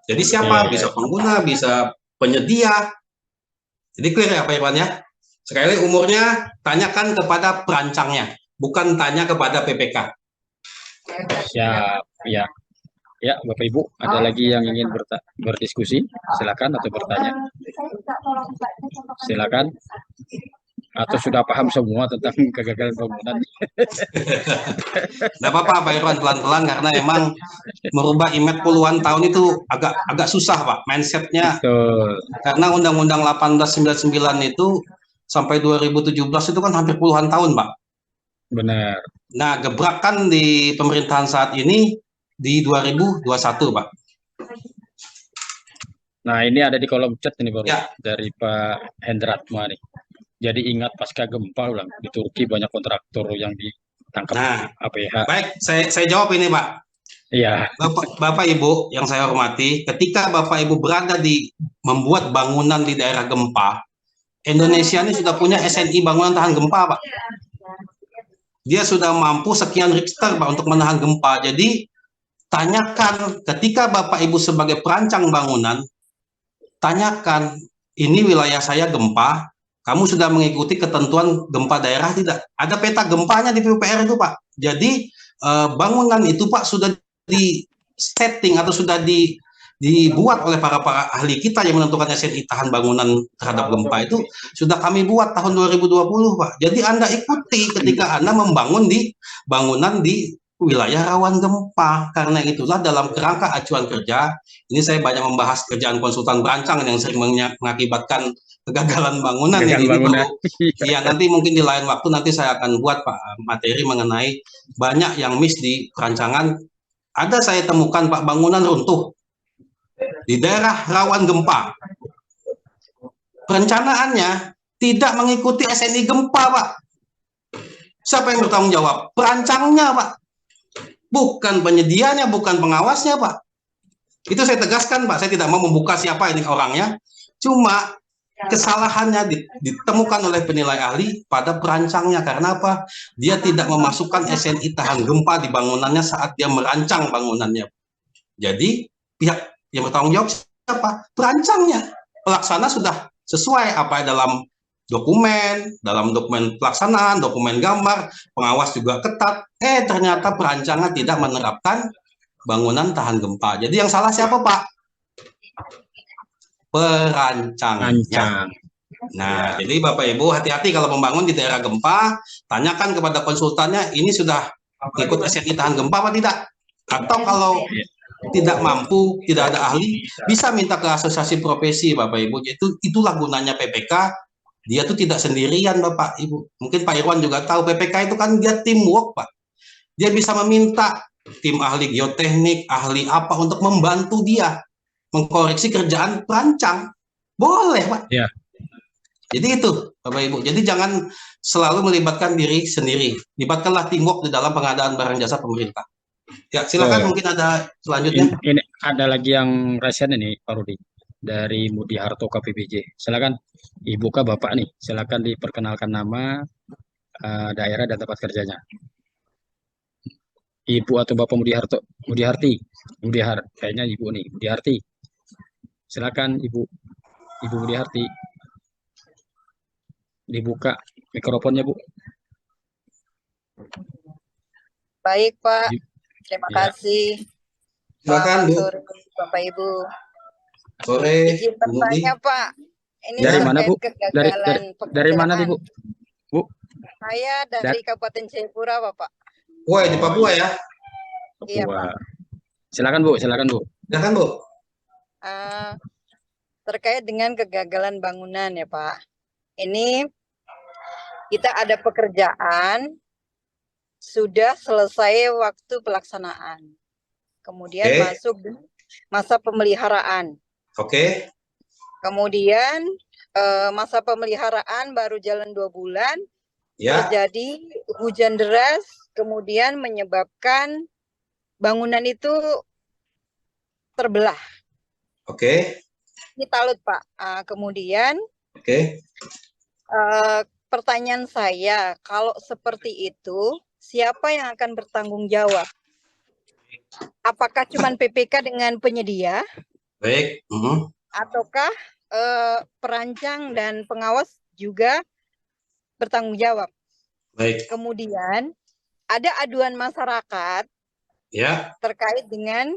Jadi siapa? Bisa pengguna, bisa penyedia. Jadi clear ya Pak Irwan ya? Sekali umurnya tanyakan kepada perancangnya, bukan tanya kepada PPK. Siap, ya. Ya, Bapak Ibu, ada lagi yang ingin berdiskusi? Silakan atau bertanya. Silakan. Atau sudah paham semua tentang kegagalan bangunan? Tidak apa-apa Pak Irwan, pelan-pelan, karena emang merubah image puluhan tahun itu agak susah Pak, mindsetnya. Betul. Karena Undang-Undang 1899 itu sampai 2017 itu kan hampir puluhan tahun Pak. Benar. Nah, gebrakan di pemerintahan saat ini di 2021 Pak. Nah, ini ada di kolom chat ini baru Ya. dari Pak Hendratma nih. Jadi ingat pasca gempa ulang di Turki banyak kontraktor yang ditangkap APH. Baik, saya jawab ini Pak. Iya. Bapak Ibu yang saya hormati, ketika Bapak Ibu berada di membuat bangunan di daerah gempa, Indonesia ini sudah punya SNI bangunan tahan gempa Pak. Dia sudah mampu sekian Richter Pak untuk menahan gempa. Jadi tanyakan ketika Bapak Ibu sebagai perancang bangunan, tanyakan, ini wilayah saya gempa, kamu sudah mengikuti ketentuan gempa daerah tidak? Ada peta gempanya di PUPR itu Pak. Jadi bangunan itu Pak sudah di setting atau sudah dibuat oleh para ahli kita yang menentukan SNI tahan bangunan terhadap gempa itu sudah kami buat tahun 2020 Pak. Jadi Anda ikuti ketika Anda membangun di bangunan di wilayah rawan gempa. Karena itulah dalam kerangka acuan kerja, ini saya banyak membahas kerjaan konsultan perancang yang sering mengakibatkan kegagalan bangunan. Ya, nanti mungkin di lain waktu nanti saya akan buat Pak materi mengenai banyak yang miss di perancangan. Ada saya temukan Pak bangunan runtuh di daerah rawan gempa. Perencanaannya tidak mengikuti SNI gempa Pak. Siapa yang bertanggung jawab? Perancangnya Pak. Bukan penyedianya, bukan pengawasnya Pak. Itu saya tegaskan Pak, saya tidak mau membuka siapa ini orangnya. Cuma kesalahannya ditemukan oleh penilai ahli pada perancangnya. Karena apa? Dia tidak memasukkan SNI tahan gempa di bangunannya saat dia merancang bangunannya. Jadi pihak yang bertanggung jawab siapa? Perancangnya. Pelaksana sudah sesuai apa dalam dokumen pelaksanaan, dokumen gambar, pengawas juga ketat. Ternyata perancangnya tidak menerapkan bangunan tahan gempa. Jadi yang salah siapa Pak? Perancangnya. Nah, jadi Bapak Ibu hati-hati kalau membangun di daerah gempa, tanyakan kepada konsultannya, ini sudah ikut SNI tahan gempa apa tidak? Atau kalau tidak mampu, tidak ada ahli, bisa minta ke asosiasi profesi Bapak Ibu. Itulah gunanya PPK. dia tuh tidak sendirian Bapak Ibu. Mungkin Pak Irwan juga tahu PPK itu kan dia teamwork Pak. Dia bisa meminta tim ahli geoteknik, ahli apa untuk membantu dia mengkoreksi kerjaan perancang. Boleh Pak. Ya. Jadi itu Bapak Ibu. Jadi jangan selalu melibatkan diri sendiri. Libatkanlah teamwork di dalam pengadaan barang jasa pemerintah. Ya, silakan mungkin ada selanjutnya. Ini ada lagi yang resen ini Pak Rudi dari Mudi Harto KPBJ. Silakan Ibu kah Bapak nih, silakan diperkenalkan nama, daerah dan tempat kerjanya. Ibu atau Bapak Mudi Harto? Mudi Harti. Kayaknya Ibu nih, Mudi Harti. Silakan Ibu. Ibu Mudi Harti. Dibuka mikrofonnya, Bu. Baik, Pak. Terima Ya. kasih. Silakan, Bu. Sore, Bapak Ibu. Sore, Izin Bu Mudi. bertanya, Pak. Ini Dari terkait mana, Bu? kegagalan Dari mana nih, pekerjaan. Bu? Bu? Saya dari Kabupaten Jayapura, Bapak. Wah, di Papua ya. Iya, Papua. Pak. Silakan, Bu. Silakan, Bu. Silakan, Bu. Terkait dengan kegagalan bangunan ya, Pak. Ini kita ada pekerjaan sudah selesai waktu pelaksanaan. Kemudian masuk masa pemeliharaan. Oke. Kemudian masa pemeliharaan baru jalan 2 bulan. Ya. Terjadi hujan deras, kemudian menyebabkan bangunan itu terbelah. Oke. Ini talut, Pak. Kemudian pertanyaan saya, kalau seperti itu, siapa yang akan bertanggung jawab? Apakah cuma PPK dengan penyedia? Baik. Ataukah perancang dan pengawas juga bertanggung jawab? Baik. Kemudian ada aduan masyarakat terkait dengan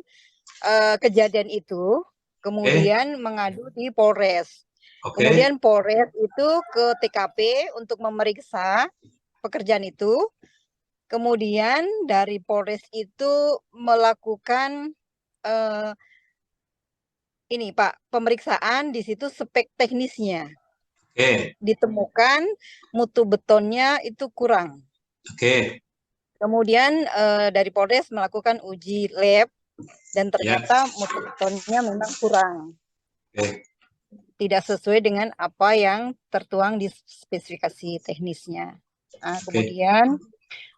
kejadian itu, kemudian mengadu di Polres. Kemudian Polres itu ke TKP untuk memeriksa pekerjaan itu. Kemudian dari Polres itu melakukan ini Pak, pemeriksaan di situ spek teknisnya. Ditemukan mutu betonnya itu kurang. Kemudian dari Polres melakukan uji lab dan ternyata mutu betonnya memang kurang. Tidak sesuai dengan apa yang tertuang di spesifikasi teknisnya. Kemudian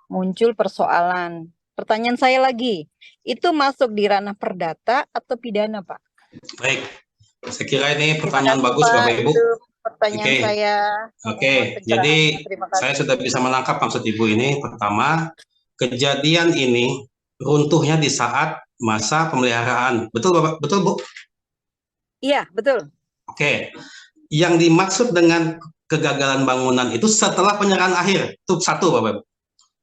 muncul persoalan. Pertanyaan saya lagi, itu masuk di ranah perdata atau pidana, Pak? Baik, saya kira ini pertanyaan bagus, Bapak Ibu. Pertanyaan saya. Jadi saya sudah bisa menangkap maksud Ibu ini. Pertama, kejadian ini runtuhnya di saat masa pemeliharaan. Betul, Bapak? Betul, Bu? Iya, betul. Yang dimaksud dengan kegagalan bangunan itu setelah penyerahan akhir. Itu satu, Bapak Ibu.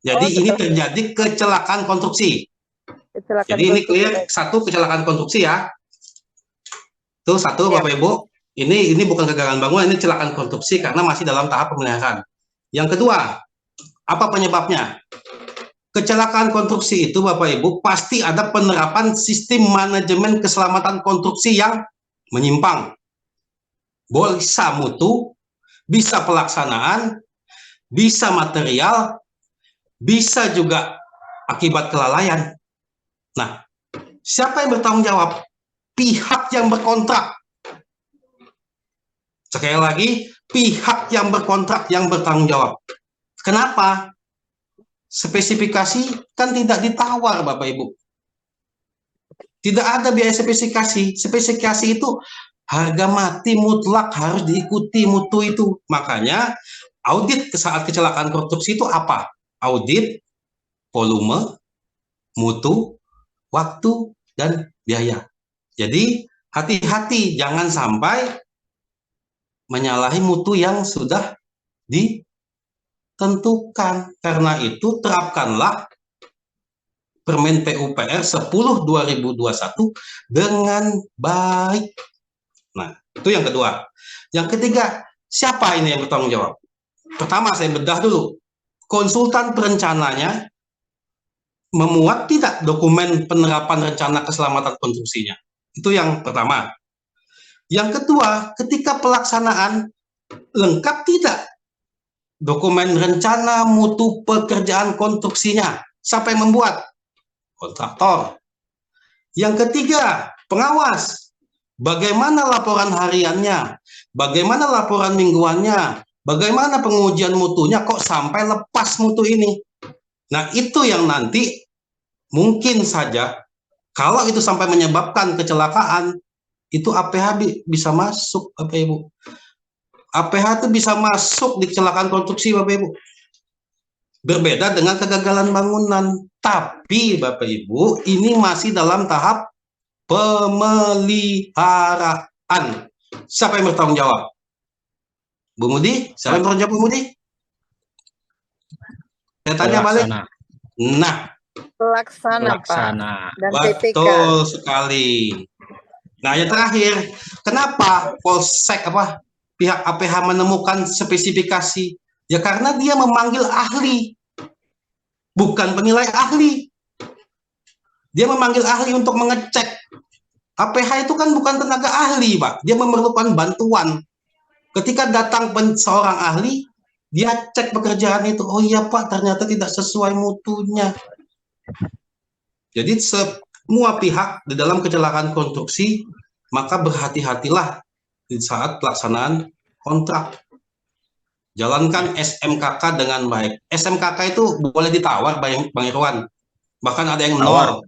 Jadi ini terjadi kecelakaan konstruksi. Jadi ini clear, satu kecelakaan konstruksi ya. Itu satu, Bapak Ibu. Ini bukan kegagalan bangunan, ini kecelakaan konstruksi karena masih dalam tahap pemeliharaan. Yang kedua, apa penyebabnya? Kecelakaan konstruksi itu, Bapak Ibu, pasti ada penerapan sistem manajemen keselamatan konstruksi yang menyimpang. Bisa mutu, bisa pelaksanaan, bisa material, bisa juga akibat kelalaian. Nah, siapa yang bertanggung jawab? Pihak yang berkontrak. Sekali lagi, pihak yang berkontrak yang bertanggung jawab. Kenapa? Spesifikasi kan tidak ditawar, Bapak Ibu. Tidak ada biaya spesifikasi. Spesifikasi itu harga mati mutlak harus diikuti mutu itu. Makanya audit saat kecelakaan konstruksi itu apa? Audit volume, mutu, waktu, dan biaya. Jadi hati-hati jangan sampai menyalahi mutu yang sudah ditentukan. Karena itu terapkanlah Permen PUPR 10/2021 dengan baik. Nah, itu yang kedua. Yang ketiga, siapa ini yang bertanggung jawab? Pertama, saya bedah dulu. Konsultan perencananya memuat tidak dokumen penerapan rencana keselamatan konstruksinya? Itu yang pertama. Yang kedua, ketika pelaksanaan lengkap tidak dokumen rencana mutu pekerjaan konstruksinya? Siapa yang membuat? Kontraktor. Yang ketiga, pengawas. Bagaimana laporan hariannya? Bagaimana laporan mingguannya? Bagaimana pengujian mutunya? Kok sampai lepas mutu ini? Nah, itu yang nanti mungkin saja kalau itu sampai menyebabkan kecelakaan, itu APH bisa masuk, Bapak Ibu. APH itu bisa masuk di kecelakaan konstruksi, Bapak Ibu. Berbeda dengan kegagalan bangunan. Tapi Bapak Ibu, ini masih dalam tahap pemeliharaan. Siapa yang bertanggung jawab? Bu Mudi? Siapa yang bertanggung jawab, Bu Mudi? Saya tanya balik. Nah, Pelaksana, Pak. Dan PPK. Betul sekali. Nah, yang terakhir, kenapa Polsek pihak APH menemukan spesifikasi? Ya karena dia memanggil ahli, bukan penilai ahli. Dia memanggil ahli untuk mengecek. APH itu kan bukan tenaga ahli, Pak. Dia memerlukan bantuan. Ketika datang seorang ahli, dia cek pekerjaan itu. Oh iya, Pak, ternyata tidak sesuai mutunya. Jadi semua pihak di dalam kecelakaan konstruksi, maka berhati-hatilah di saat pelaksanaan kontrak. Jalankan SMKK dengan baik. SMKK itu boleh ditawar, Bang Irwan. Bahkan ada yang nol.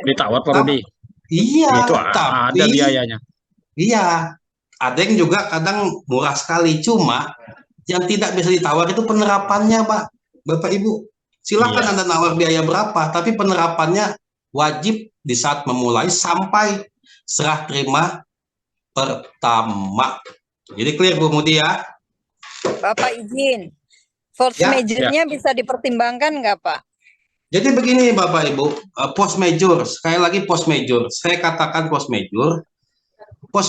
Ditawar, Pak Rudi. Iya, itu tapi ada biayanya. Iya, ada yang juga kadang murah sekali. Cuma yang tidak bisa ditawar itu penerapannya, Pak. Bapak Ibu, silakan Anda nawar biaya berapa, tapi penerapannya wajib di saat memulai sampai serah terima pertama. Jadi clear, Bu Mudi ya? Bapak izin, force major-nya bisa dipertimbangkan nggak, Pak? Jadi begini Bapak Ibu, post major, sekali lagi post major. Saya katakan post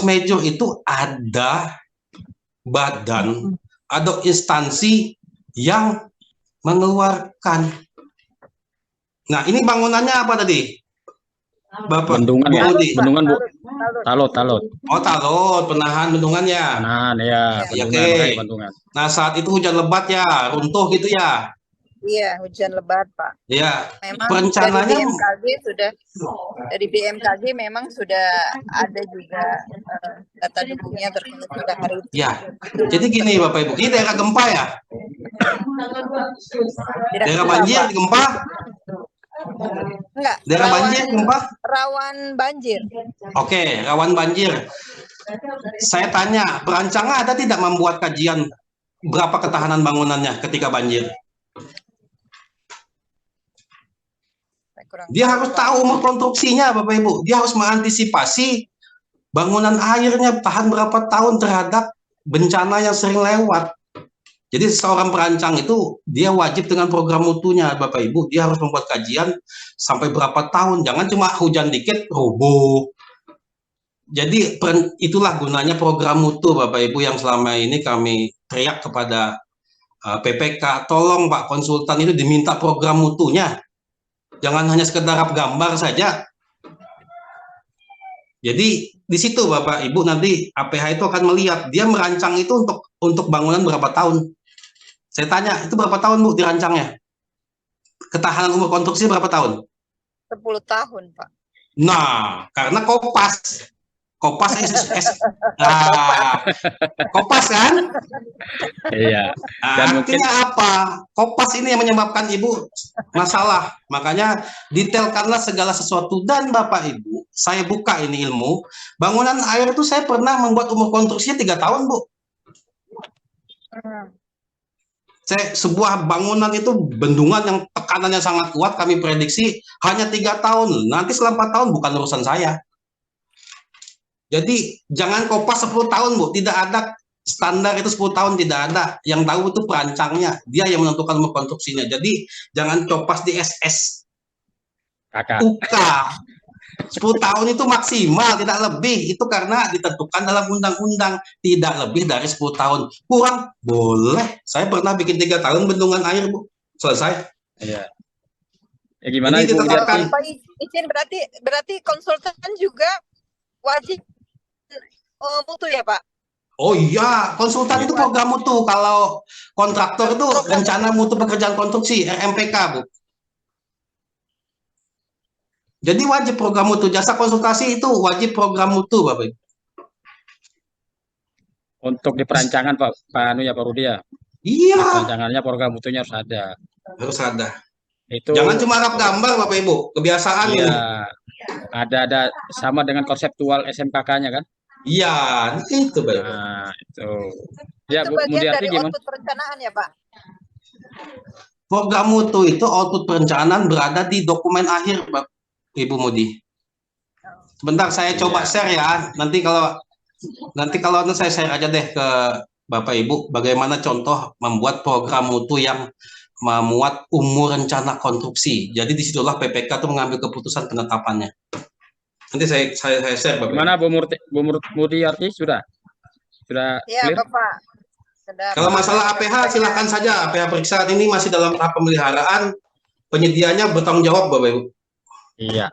major itu ada badan, ada instansi yang mengeluarkan. Nah, ini bangunannya apa tadi? Bapak. Bendungan ya, bendungan Bu. Talot. Oh, talot, penahan bendungannya. Penahan ya, bendungan. Nah, saat itu hujan lebat ya, runtuh gitu ya. Iya, hujan lebat, Pak. Iya. Memang Perencanaannya dari BMKG memang sudah ada juga data dukungnya terkait pada hari itu. Ya. Jadi gini Bapak Ibu, ini daerah gempa ya? Daerah banjir, gempa? Enggak. Daerah banjir, gempa? Rawan banjir. Oke, rawan banjir. Saya tanya, perancangan ada tidak membuat kajian berapa ketahanan bangunannya ketika banjir? Dia harus tahu umur konstruksinya, Bapak Ibu. Dia harus mengantisipasi bangunan airnya tahan berapa tahun terhadap bencana yang sering lewat. Jadi seorang perancang itu dia wajib dengan program mutunya, Bapak Ibu. Dia harus membuat kajian sampai berapa tahun. Jangan cuma hujan dikit roboh. Jadi itulah gunanya program mutu, Bapak Ibu, yang selama ini kami teriak kepada PPK. Tolong Pak konsultan itu diminta program mutunya. Jangan hanya sekedar gambar saja. Jadi di situ Bapak Ibu nanti APH itu akan melihat dia merancang itu untuk bangunan berapa tahun. Saya tanya, itu berapa tahun Bu dirancangnya? Ketahanan umur konstruksi berapa tahun? 10 tahun, Pak. Nah, karena Kopas Kopas kan? Iya. Nah, artinya apa? Kopas ini yang menyebabkan Ibu masalah. Makanya detailkanlah segala sesuatu. Dan Bapak Ibu, saya buka ini ilmu. Bangunan air itu saya pernah membuat umur konstruksinya 3 tahun, Bu. Sebuah bangunan itu bendungan yang tekanannya sangat kuat, kami prediksi hanya 3 tahun. Nanti selama 4 tahun bukan urusan saya. Jadi jangan Kopas 10 tahun, Bu. Tidak ada standar itu 10 tahun, tidak ada. Yang tahu itu perancangnya, dia yang menentukan umur konstruksinya. Jadi jangan Kopas di SS. UK 10 tahun itu maksimal, tidak lebih. Itu karena ditentukan dalam undang-undang, tidak lebih dari 10 tahun. Kurang boleh. Saya pernah bikin 3 tahun bendungan air, Bu. Selesai. Iya. Ya gimana Jadi Ibu ditetapkan. Pak izin berarti konsultan juga wajib mutu ya, Pak? Oh iya, konsultan itu program mutu. Kalau kontraktor itu rencana mutu pekerjaan konstruksi, RMPK, Bu. Jadi wajib program mutu. Jasa konsultasi itu wajib program mutu, Bapak Ibu. Untuk di perancangan Pak Anu ya Pak Rudi ya. Iya. Di perancangannya program mutunya harus ada. Harus ada. Itu jangan cuma rap gambar Bapak Ibu, kebiasaan iya, ini. Ada sama dengan konseptual SMKK-nya kan? Iya, itu Bapak. Nah, itu. Ya, itu Bu bagian dari gimana? output perencanaan ya Pak? Program mutu itu output perencanaan berada di dokumen akhir, Ibu Mudi. Sebentar saya coba share ya. Nanti kalau saya share aja deh ke Bapak Ibu bagaimana contoh membuat program mutu yang memuat umur rencana konstruksi. Jadi disitulah PPK itu mengambil keputusan penetapannya. Nanti saya share Bapak. Gimana Bu Murtiarti sudah Ya clear? Bapak. Kalau masalah APH silakan saja. APH periksaan ini masih dalam tahap pemeliharaan. Penyediaannya bertanggung jawab Bapak Ibu. Iya.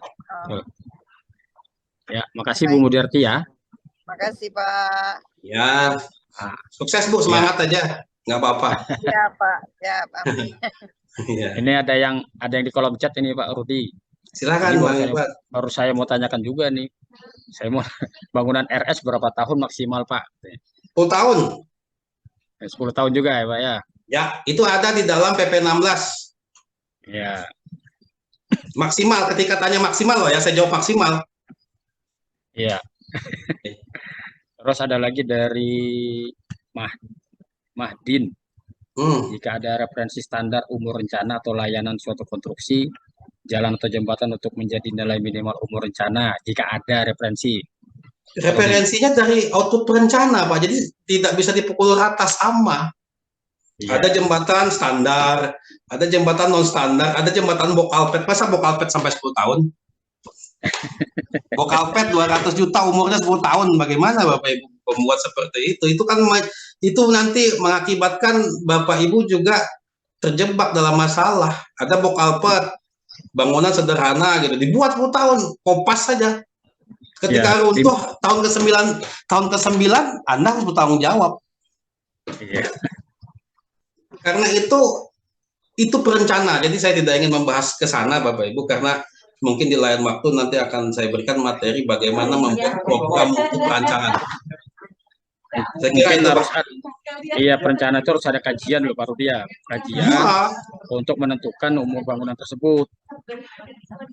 Ya, makasih Bu Murtiarti ya. Makasih Pak. Ya. Sukses Bu, semangat aja. Nggak apa-apa. Iya Pak. Ya Pak. Ini ada yang di kolom chat ini Pak Rudi. Silakan baru saya mau tanyakan juga nih. Saya mau bangunan RS berapa tahun maksimal Pak? 10 tahun. 10 tahun juga ya Pak ya. Ya, itu ada di dalam PP 16. Ya. Maksimal, ketika tanya maksimal loh ya, saya jawab maksimal. Iya. Terus ada lagi dari Mahdin. Jika ada referensi standar umur rencana atau layanan suatu konstruksi, jalan atau jembatan untuk menjadi nilai minimal umur rencana, jika ada referensi. Referensinya dari output perencana, Pak. Jadi tidak bisa dipukul rata sama. Iya. Ada jembatan standar, ada jembatan non standar, ada jembatan bokalpet. Masa bokalpet sampai 10 tahun? Bokalpet 200 juta umurnya 10 tahun. Bagaimana Bapak Ibu membuat seperti itu? Itu kan nanti mengakibatkan Bapak Ibu juga terjebak dalam masalah. Ada bokalpet, bangunan sederhana gitu, dibuat 10 tahun, kompas saja. Ketika runtuh tahun ke-9 Anda harus bertanggung jawab. Iya. Karena itu perencana. Jadi saya tidak ingin membahas ke sana Bapak Ibu karena mungkin di lain waktu nanti akan saya berikan materi bagaimana membuat program untuk perancangan. Saya kira itu harus perencana itu harus ada kajian loh Pak Rudi ya. Kajian untuk menentukan umur bangunan tersebut.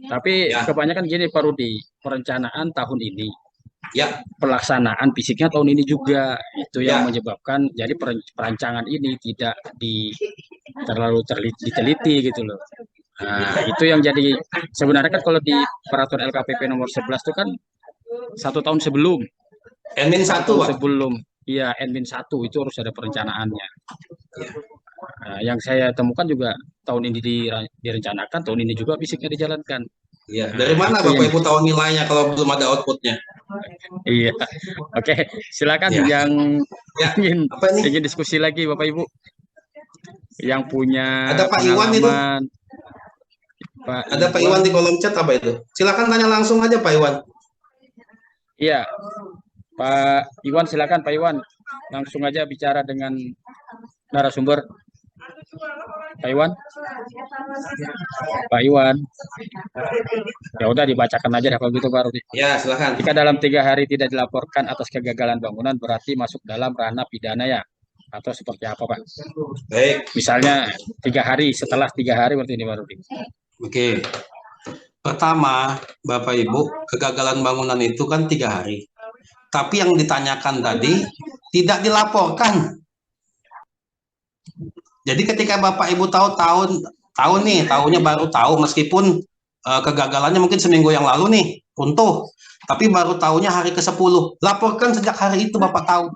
Tapi kebanyakan gini Pak Rudi, perencanaan tahun ini. Ya. Pelaksanaan fisiknya tahun ini juga. Itu yang menyebabkan jadi perancangan ini tidak terlalu diteliti gitu loh. Nah, itu yang jadi sebenarnya kan kalau di peraturan LKPP nomor 11 itu kan 1 tahun sebelum. N-1 sebelum. Iya, N-1 itu harus ada perencanaannya. Nah, yang saya temukan juga tahun ini direncanakan, tahun ini juga fisiknya dijalankan. Iya, dari mana Bapak Ibu tahu nilainya kalau belum ada outputnya? Iya, oke, silakan yang ingin diskusi lagi Bapak Ibu, yang punya ada Pak Iwan itu, ada Pak Iwan di kolom chat apa itu? Silakan tanya langsung aja Pak Iwan. Iya, Pak Iwan silakan Pak Iwan, langsung aja bicara dengan narasumber. Pak Iwan, ya udah dibacakan aja kalau gitu Pak Rudi. Ya silakan. Jika dalam 3 hari tidak dilaporkan atas kegagalan bangunan berarti masuk dalam ranah pidana ya, atau seperti apa Pak? Baik. Misalnya 3 hari, setelah 3 hari berarti ini Pak Rudi. Oke. Pertama Bapak Ibu, kegagalan bangunan itu kan 3 hari. Tapi yang ditanyakan tadi tidak dilaporkan. Jadi ketika Bapak Ibu tahu tahunnya baru tahu meskipun kegagalannya mungkin seminggu yang lalu nih runtuh, tapi baru tahunya hari ke-10. Laporkan sejak hari itu Bapak tahu.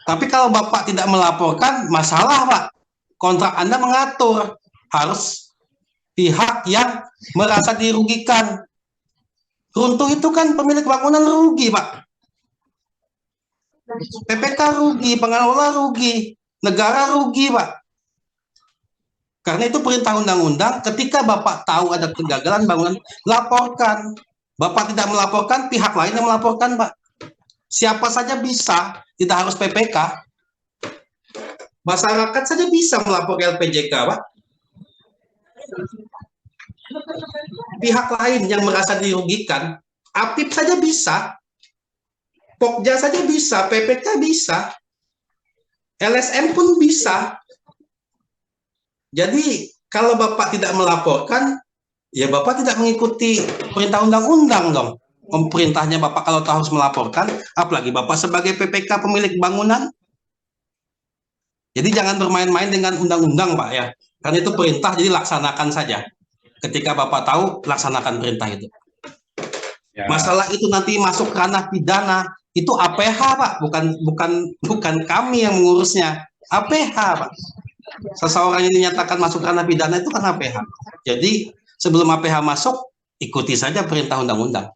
Tapi kalau Bapak tidak melaporkan, masalah Pak. Kontrak Anda mengatur harus pihak yang merasa dirugikan. Runtuh itu kan pemilik bangunan rugi Pak. PPK rugi, pengelola rugi. Negara rugi, Pak. Karena itu perintah undang-undang, ketika Bapak tahu ada kegagalan bangunan, laporkan. Bapak tidak melaporkan, pihak lain yang melaporkan, Pak. Siapa saja bisa. tidak harus PPK. Masyarakat saja bisa melapor ke LPJK, Pak. Pihak lain yang merasa dirugikan, APIP saja bisa, Pokja saja bisa, PPK bisa, LSM pun bisa. Jadi kalau Bapak tidak melaporkan, ya Bapak tidak mengikuti perintah undang-undang dong. Perintahnya Bapak kalau harus melaporkan, apalagi Bapak sebagai PPK pemilik bangunan. Jadi jangan bermain-main dengan undang-undang, Pak ya. Karena itu perintah, jadi laksanakan saja. Ketika Bapak tahu, laksanakan perintah itu. Ya. Masalah itu nanti masuk ranah pidana, itu APH, Pak, bukan kami yang mengurusnya. APH, Pak. Seseorang yang dinyatakan masuk ranah pidana itu kan APH. Jadi sebelum APH masuk, ikuti saja perintah undang-undang.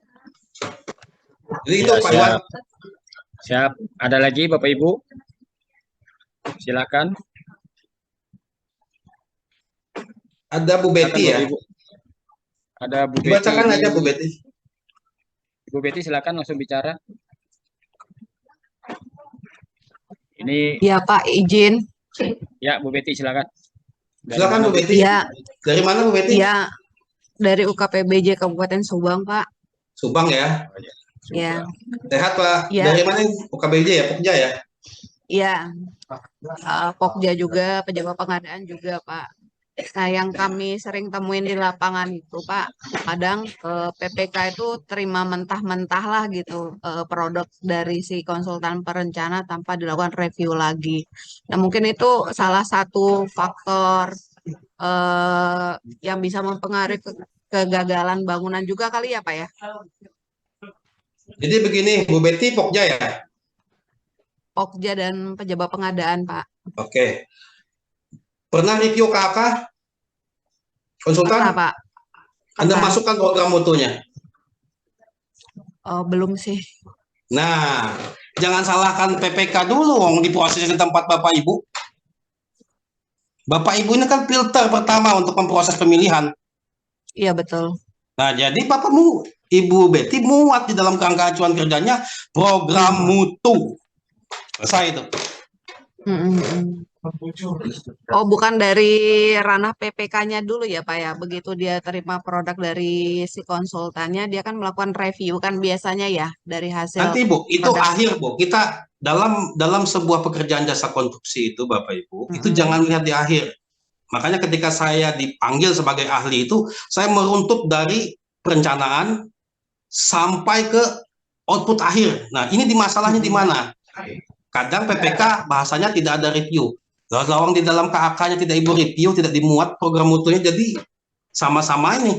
Jadi itu, Pak Iwan. Siap. Ada lagi Bapak Ibu? Silakan. Ada Bu Betty ya? Ada Bu Betty. Dibacakan aja Bu Betty. Bu Betty silakan langsung bicara. Ini. Ya Pak, izin. Ya Bu Betty silakan. Silakan Bu Betty. Ya. Dari mana Bu Betty? Ya, dari UKPBJ Kabupaten Subang Pak. Subang ya? Ya. Sehat Pak. Ya. Dari mana UKBJ ya? Pokja ya? Iya, Pokja juga, pejabat pengadaan juga Pak. Nah, yang kami sering temuin di lapangan itu Pak, kadang PPK itu terima mentah-mentah lah gitu produk dari si konsultan perencana tanpa dilakukan review lagi. Nah, mungkin itu salah satu faktor yang bisa mempengaruhi kegagalan bangunan juga kali ya Pak ya? Jadi begini, Bu Betty Pokja ya? Pokja dan pejabat pengadaan, Pak. Oke. Pernah review KAK? Konsultan? Pernah, Pak. Anda masukkan program mutunya? Belum sih. Nah, jangan salahkan PPK dulu, wong diproses di tempat Bapak Ibu. Bapak Ibu ini kan filter pertama untuk memproses pemilihan. Iya, betul. Nah, jadi Bapakmu, Ibu Betty muat di dalam kerangka acuan kerjanya program mutu. Selesai itu. Oh, bukan dari ranah PPK-nya dulu ya Pak ya. Begitu dia terima produk dari si konsultannya, dia kan melakukan review kan biasanya ya dari hasil. Nanti Bu, itu produk. akhir Bu. Kita dalam sebuah pekerjaan jasa konstruksi itu Bapak Ibu, itu jangan lihat di akhir. Makanya ketika saya dipanggil sebagai ahli itu, saya meruntut dari perencanaan sampai ke output akhir. Nah, ini masalahnya di mana? Kadang PPK bahasanya tidak ada review. Lawang di dalam KAK-nya tidak Ibu review, tidak dimuat program mutunya, jadi sama-sama ini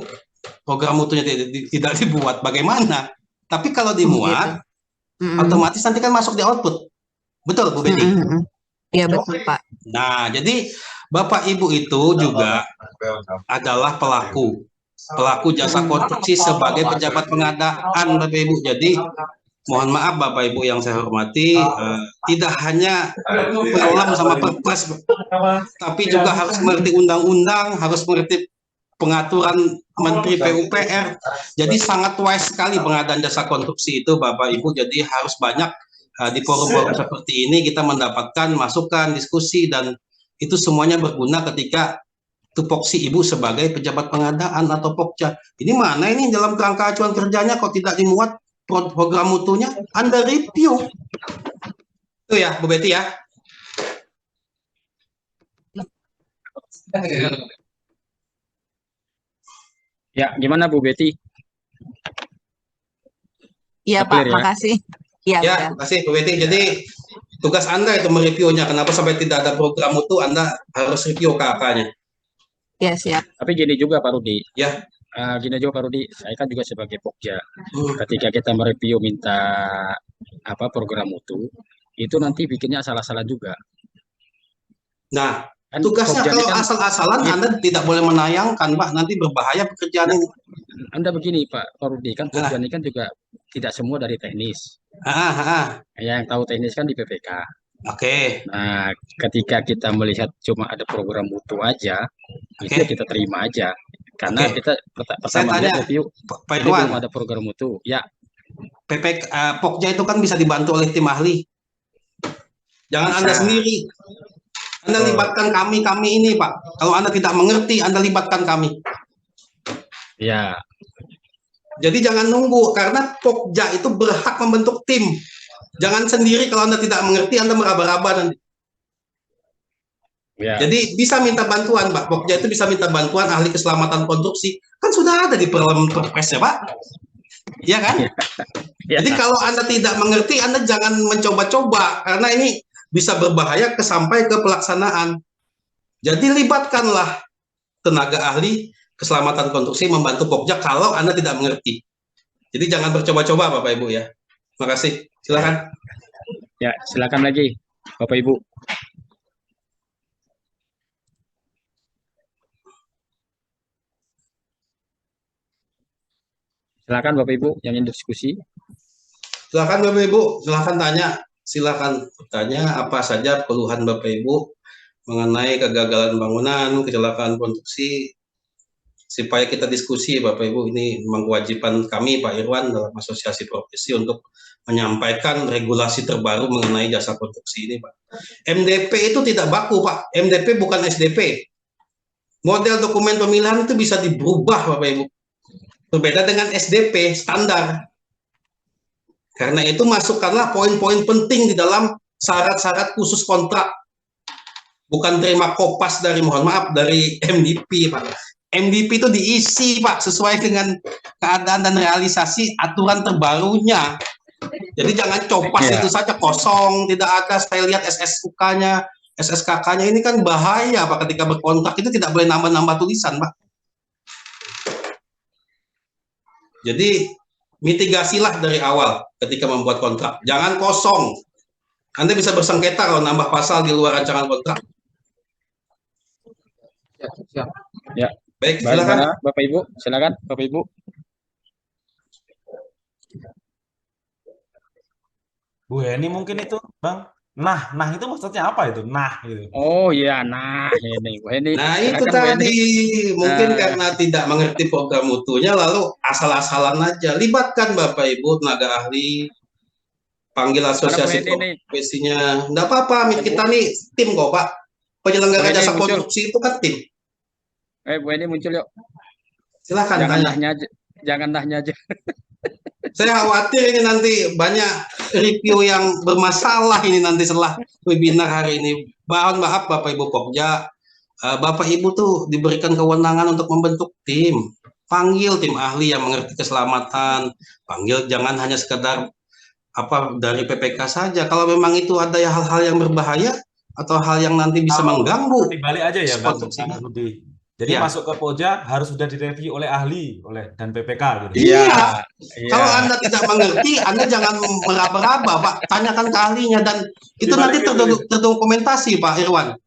program mutunya tidak dibuat. Bagaimana? Tapi kalau dimuat, otomatis nanti kan masuk di output. Betul Bu Betty? Iya betul Pak. Nah, jadi Bapak Ibu itu juga adalah pelaku jasa konstruksi sebagai pejabat pengadaan Bapak Ibu. Jadi mohon maaf Bapak Ibu yang saya hormati, tidak hanya pengelola sama perpres, tapi juga harus mengerti undang-undang, harus mengerti pengaturan Menteri PUPR. Jadi sangat wise sekali pengadaan jasa konstruksi itu Bapak Ibu. Jadi harus banyak di forum-forum seperti ini kita mendapatkan masukan, diskusi, dan itu semuanya berguna ketika tupoksi Ibu sebagai pejabat pengadaan atau Pokja. Ini mana ini dalam kerangka acuan kerjanya kok tidak dimuat program mutunya? Anda review. Itu ya Bu Betty ya. Ya, gimana Bu Betty? Iya Pak, makasih. Ya, makasih Bu Betty. Jadi tugas Anda itu mereviewnya. Kenapa sampai tidak ada program mutu? Anda harus review KAK-nya. Ya, siap. Tapi gini juga Pak Rudi. Ya. Gini juga Pak Rudi, saya kan juga sebagai Pokja. Ketika kita mereview minta program mutu, itu nanti bikinnya salah-salah juga. Nah, kan tugasnya kalau kan, asal-asalan ya, Anda tidak boleh menayangkan Pak, nanti berbahaya pekerjaan ini. Anda begini Pak Rudi, kan Pokja ini kan juga tidak semua dari teknis. Yang tahu teknis kan di PPK. Oke. Nah, ketika kita melihat cuma ada program mutu aja, itu kita terima aja. Karena kita pertama lihat review, belum ada program mutu. Ya. PPK Pokja itu kan bisa dibantu oleh tim ahli. Jangan Anda sendiri. Anda libatkan kami ini, Pak. Kalau Anda tidak mengerti, Anda libatkan kami. Ya. Jadi jangan nunggu, karena Pokja itu berhak membentuk tim. Jangan sendiri, kalau Anda tidak mengerti, Anda meraba-raba nanti. Ya. Jadi bisa minta bantuan, Pak. Pokja itu bisa minta bantuan ahli keselamatan konstruksi. Kan sudah ada di Perpresnya, Pak. Iya kan? Ya. Jadi kalau Anda tidak mengerti, Anda jangan mencoba-coba, karena ini bisa berbahaya sampai ke pelaksanaan. Jadi libatkanlah tenaga ahli keselamatan konstruksi membantu Pokja kalau Anda tidak mengerti. Jadi jangan bercoba-coba, Bapak Ibu ya. Terima kasih. Silakan. Ya, silakan lagi, Bapak Ibu. Silakan Bapak Ibu yang ingin diskusi. Silakan Bapak Ibu, silakan tanya. Silakan bertanya apa saja keluhan Bapak Ibu mengenai kegagalan bangunan, kecelakaan konstruksi, supaya kita diskusi Bapak Ibu. Ini memang kewajiban kami Pak Irwan dalam asosiasi profesi untuk menyampaikan regulasi terbaru mengenai jasa konstruksi ini Pak. MDP itu tidak baku Pak, MDP bukan SDP. Model dokumen pemilihan itu bisa diubah Bapak Ibu. Berbeda dengan SDP standar. Karena itu masukkanlah poin-poin penting di dalam syarat-syarat khusus kontrak. Bukan terima kopas dari, mohon maaf, dari MDP, Pak. MDP itu diisi, Pak, sesuai dengan keadaan dan realisasi aturan terbarunya. Jadi jangan copas itu saja kosong, tidak ada. Saya lihat SSUK-nya, SSKK-nya ini kan bahaya, Pak, ketika berkontrak itu tidak boleh nambah-nambah tulisan, Pak. Jadi mitigasilah dari awal ketika membuat kontrak. Jangan kosong. Anda bisa bersengketa kalau nambah pasal di luar rancangan kontrak. Ya. Baik, silakan. Bapak Ibu, silakan Bapak Ibu. Bu Heni mungkin itu, Bang. Nah itu maksudnya apa itu? Nah gitu. Oh iya, nah ini Bu Heni. Nah itu tadi mungkin karena tidak mengerti program mutunya lalu asal-asalan aja. Libatkan Bapak Ibu tenaga ahli, panggil asosiasi profesinya. Enggak apa-apa, kita nih tim kok Pak. Penyelenggara jasa konstruksi itu kan tim. Bu Heni muncul yuk. Silakan tanya. Jangan nahnya aja. Saya khawatir ini nanti banyak review yang bermasalah ini nanti setelah webinar hari ini. Mohon maaf Bapak Ibu Pokja, Bapak Ibu tuh diberikan kewenangan untuk membentuk tim. Panggil tim ahli yang mengerti keselamatan. Panggil, jangan hanya sekedar dari PPK saja. Kalau memang itu ada hal-hal yang berbahaya atau hal yang nanti bisa mengganggu. Dibalik aja ya Bang Rudi. Jadi masuk ke Pokja harus sudah direview oleh ahli dan PPK gitu. Iya. Kalau Anda tidak mengerti, Anda jangan meraba-raba, Pak. Tanyakan ke ahlinya dan itu nanti terdokumentasi, Pak Irwan.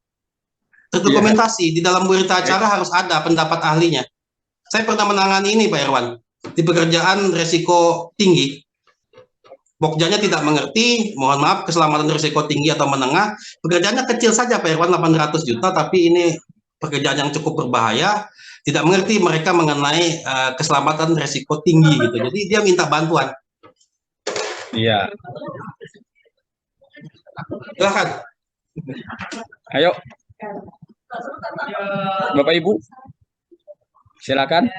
Terdokumentasi di dalam berita acara harus ada pendapat ahlinya. Saya pernah menangani ini, Pak Irwan, di pekerjaan resiko tinggi. Pokjanya tidak mengerti, mohon maaf, keselamatan risiko tinggi atau menengah. Pekerjaannya kecil saja, Pak Irwan, 800 juta, tapi ini pekerjaan yang cukup berbahaya, tidak mengerti mereka mengenai keselamatan resiko tinggi gitu. Jadi dia minta bantuan. Iya. Silakan. Ayo. Bapak Ibu. Silakan.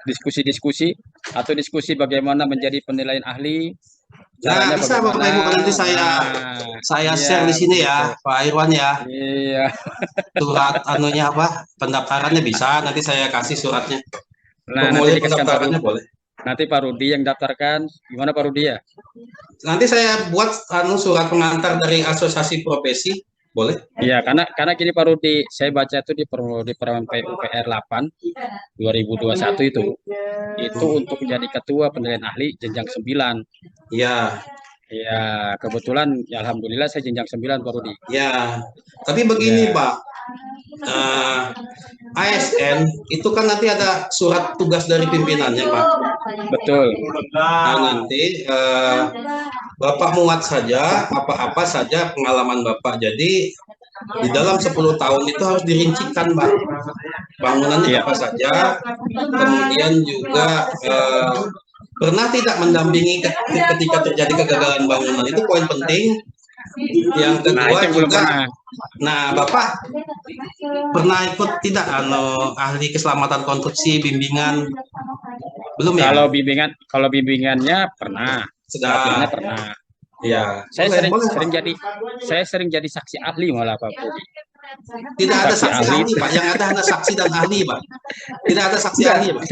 Diskusi-diskusi atau diskusi bagaimana menjadi penilaian ahli. Nah, bisa Bapak Ibu nanti saya share di sini ya, Pak Irwan ya. Iya. Surat anunya pendaftarannya bisa, nanti saya kasih suratnya. Nah, nanti pendaftarannya boleh. Nanti Pak Rudi yang daftarkan, gimana Pak Rudi ya? Nanti saya buat surat pengantar dari asosiasi profesi, boleh? Iya, karena gini Pak Rudi, saya baca itu di Permen PUPR 8 2021 itu untuk menjadi ketua penilaian ahli jenjang 9. Iya. Ya, kebetulan ya alhamdulillah saya jenjang 9 Pak Rudi. Ya, tapi begini Pak, ASN itu kan nanti ada surat tugas dari pimpinannya Pak. Betul. Nah nanti Bapak muat saja apa-apa saja pengalaman Bapak. Jadi di dalam 10 tahun itu harus dirincikan Pak, bangunannya apa saja, kemudian juga pernah tidak mendampingi ketika terjadi kegagalan bangunan, itu poin penting. Yang Nah, kedua itu yang belum juga, pernah. nah Bapak pernah ikut tidak ahli keselamatan konstruksi bimbingan? Belum ya? Kalau bimbingannya pernah, pelatihannya Sudah. pernah. Ya, Saya boleh, sering jadi saksi ahli malah Pak Budi. Tidak ada saksi ahli, Pak. Yang ada hanya saksi dan ahli, Pak. Tidak ada saksi ahli, Pak.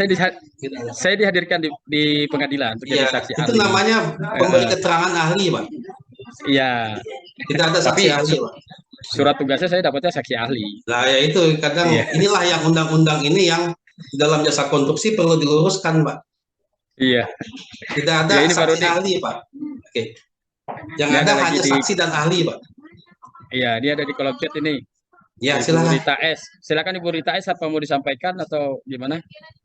Saya dihadirkan di pengadilan untuk jadi saksi itu ahli. namanya pemberi keterangan ahli, Pak. Iya. Tidak ada saksi ahli, Pak. Surat tugasnya saya dapatnya saksi ahli. Nah, ya itu kadang inilah yang undang-undang ini yang dalam jasa konstruksi perlu diluruskan, Pak. Iya. Tidak ada saksi ahli, Pak. Oke. Yang ada hanya saksi dan ahli, Pak. Iya, dia ada di kolom chat ini. Ya, silakan. Rita S. Silakan Ibu Rita S, apa mau disampaikan atau gimana?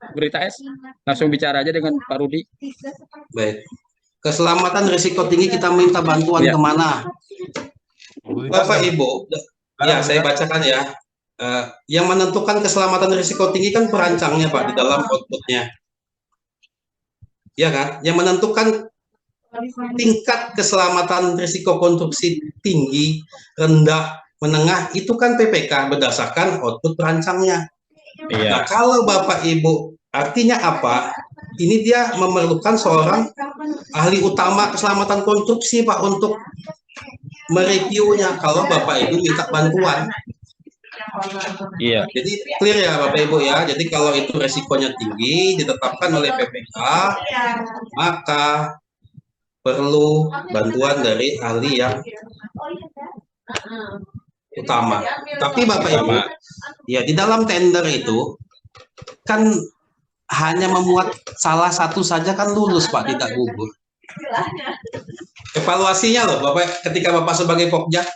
Ibu Rita S, langsung bicara aja dengan Pak Rudi. Baik. Keselamatan risiko tinggi kita minta bantuan kemana? Bapak Ibu, ya saya bacakan ya. Yang menentukan keselamatan risiko tinggi kan perancangnya, Pak, di dalam outputnya. Ya kan? Yang menentukan tingkat keselamatan risiko konstruksi tinggi, rendah, menengah itu kan PPK berdasarkan output perancangnya. Iya. Nah, kalau Bapak Ibu artinya apa? Ini dia memerlukan seorang ahli utama keselamatan konstruksi, Pak, untuk mereviewnya kalau Bapak Ibu minta bantuan. Iya. Jadi clear ya Bapak Ibu ya. Jadi kalau itu resikonya tinggi ditetapkan oleh PPK, maka perlu bantuan dari ahli yang utama. Tapi Bapak Ibu, ya di dalam tender itu kan hanya memuat salah satu saja kan lulus, Pak, tidak gugur. Evaluasinya loh Bapak, ketika Bapak sebagai Pokja.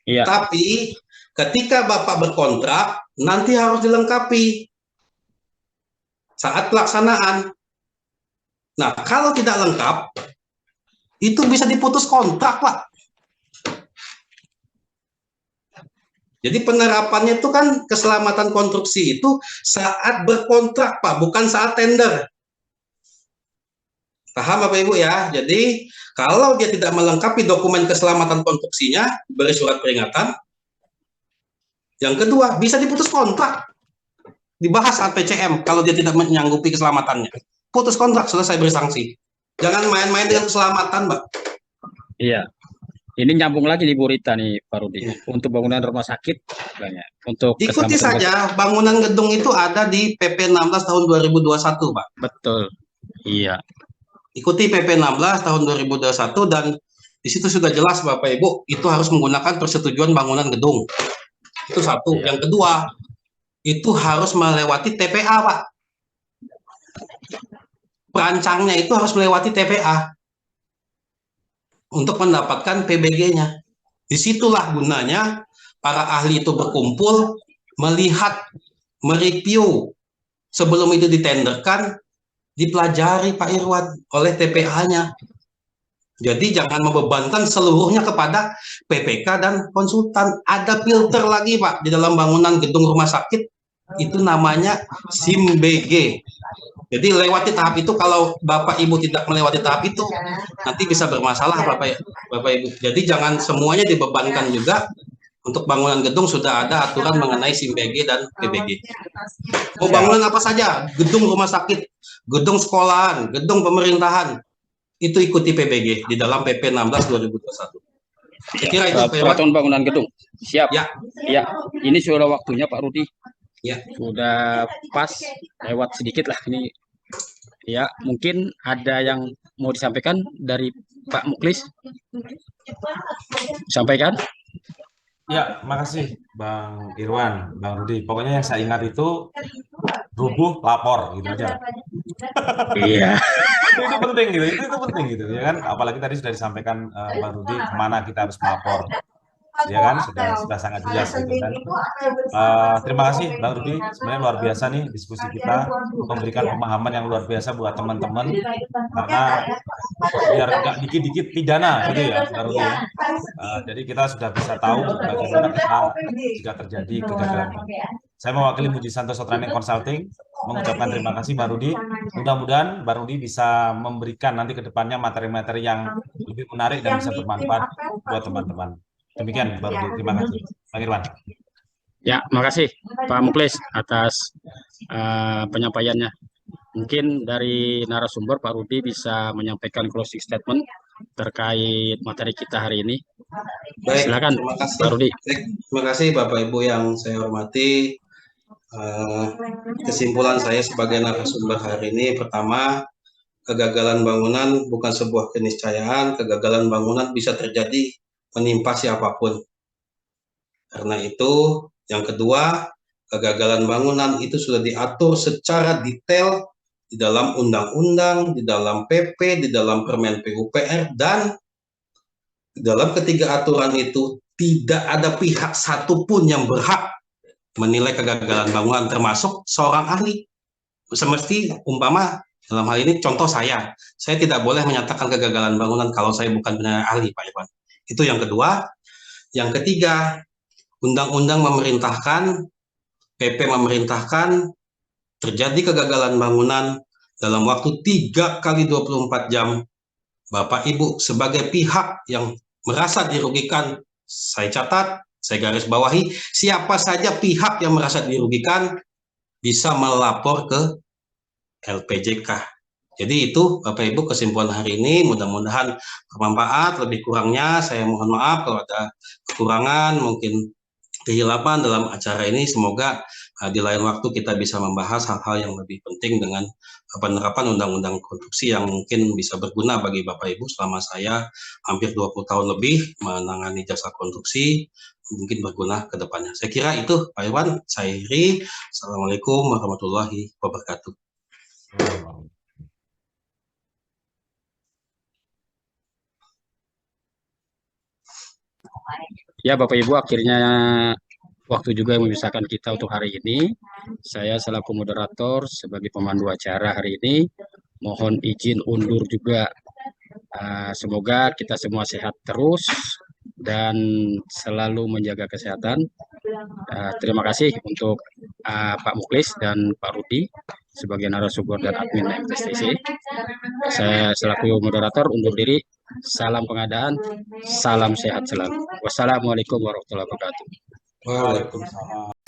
Iya. Tapi ketika Bapak berkontrak nanti harus dilengkapi saat pelaksanaan. Nah, kalau tidak lengkap itu bisa diputus kontrak, Pak. Jadi penerapannya itu kan keselamatan konstruksi itu saat berkontrak, Pak, bukan saat tender. Paham Bapak Ibu ya? Jadi kalau dia tidak melengkapi dokumen keselamatan konstruksinya, beri surat peringatan. Yang kedua, bisa diputus kontrak. Dibahas saat PCM kalau dia tidak menyanggupi keselamatannya. Putus kontrak, selesai beri sanksi. Jangan main-main dengan keselamatan, Mbak. Iya. Ini nyambung lagi di Bu Rita nih, Pak Rudi. Untuk bangunan rumah sakit banyak. Untuk ikuti saja, bangunan gedung itu ada di PP 16 tahun 2021, Pak. Betul. Iya. Ikuti PP 16 tahun 2021 dan di situ sudah jelas Bapak Ibu, itu harus menggunakan persetujuan bangunan gedung. Itu satu. Iya. Yang kedua, itu harus melewati TPA, Pak. Perancangnya itu harus melewati TPA untuk mendapatkan PBG-nya. Disitulah gunanya para ahli itu berkumpul, melihat, mereview sebelum itu ditenderkan, dipelajari Pak Irwan oleh TPA-nya. Jadi jangan membebankan seluruhnya kepada PPK dan konsultan. Ada filter lagi Pak di dalam bangunan gedung rumah sakit, itu namanya SIM-BG. Jadi lewati tahap itu. Kalau Bapak Ibu tidak melewati tahap itu, nanti bisa bermasalah Bapak Ibu. Jadi jangan semuanya dibebankan juga. Untuk bangunan gedung sudah ada aturan mengenai SIM-BG dan PBG. Mau bangunan apa saja, gedung rumah sakit, gedung sekolahan, gedung pemerintahan, itu ikuti PBG di dalam PP 16 2021. Kira itu peraturan bangunan gedung. Siap. Ya. Ya. Ini sudah waktunya Pak Rudi. Ya. Sudah pas, lewat sedikit lah ini. Ya, mungkin ada yang mau disampaikan dari Pak Muklis. Sampaikan. Ya, makasih Bang Irwan, Bang Rudi. Pokoknya yang saya ingat itu rubuh lapor gitu aja. Iya. itu penting gitu, itu penting gitu ya kan. Apalagi tadi sudah disampaikan Bang Rudi kemana kita harus melapor. Ya kan, sudah sangat jelas gitu kan. Terima kasih Bang Rudi, sebenarnya luar biasa nih diskusi kita, memberikan pemahaman yang luar biasa buat teman-teman, karena biar nggak dikit-dikit pidana gitu ya Bang Rudi ya. Jadi kita sudah bisa tahu bagaimana kita jika terjadi kegagalan. Saya mewakili Muji Santoso Training Consulting mengucapkan terima kasih Mbak Rudi. Mudah-mudahan Mbak Rudi bisa memberikan nanti ke depannya materi-materi yang lebih menarik dan bisa bermanfaat buat teman-teman. Demikian Mbak Rudi, terima kasih. Bang Irwan. Ya, makasih Pak Muklis atas penyampaiannya. Mungkin dari narasumber Pak Rudi bisa menyampaikan closing statement terkait materi kita hari ini. Baik, silakan terima kasih. Pak Rudi. Terima kasih Bapak Ibu yang saya hormati. Kesimpulan saya sebagai narasumber hari ini, pertama, kegagalan bangunan bukan sebuah keniscayaan. Kegagalan bangunan bisa terjadi menimpa siapapun. Karena itu, yang kedua, kegagalan bangunan itu sudah diatur secara detail di dalam undang-undang, di dalam PP, di dalam Permen PUPR, dan di dalam ketiga aturan itu tidak ada pihak satupun yang berhak menilai kegagalan bangunan, termasuk seorang ahli. Semesti umpama dalam hal ini contoh saya tidak boleh menyatakan kegagalan bangunan kalau saya bukan benar ahli, Pak Irwan. Itu yang kedua. Yang ketiga, undang-undang memerintahkan, PP memerintahkan terjadi kegagalan bangunan dalam waktu 3 kali 24 jam. Bapak Ibu sebagai pihak yang merasa dirugikan, saya catat, saya garis bawahi, siapa saja pihak yang merasa dirugikan bisa melapor ke LPJK. Jadi itu Bapak Ibu kesimpulan hari ini, mudah-mudahan bermanfaat. Lebih kurangnya saya mohon maaf kalau ada kekurangan, mungkin kehilapan dalam acara ini. Semoga di lain waktu kita bisa membahas hal-hal yang lebih penting dengan penerapan undang-undang konstruksi yang mungkin bisa berguna bagi Bapak Ibu. Selama saya hampir 20 tahun lebih menangani jasa konstruksi, mungkin berguna ke depannya. Saya kira itu Pak Irwan, saya akhiri. Assalamualaikum warahmatullahi wabarakatuh. Ya Bapak Ibu, akhirnya waktu juga yang memisahkan kita untuk hari ini. Saya selaku moderator sebagai pemandu acara hari ini mohon izin undur juga. Semoga kita semua sehat terus dan selalu menjaga kesehatan. Terima kasih untuk Pak Muklis dan Pak Rudi sebagai narasumber dan admin MTSTC. Saya selaku moderator undur diri. Salam pengadaan, salam sehat selalu. Wassalamualaikum warahmatullahi wabarakatuh. Waalaikumsalam.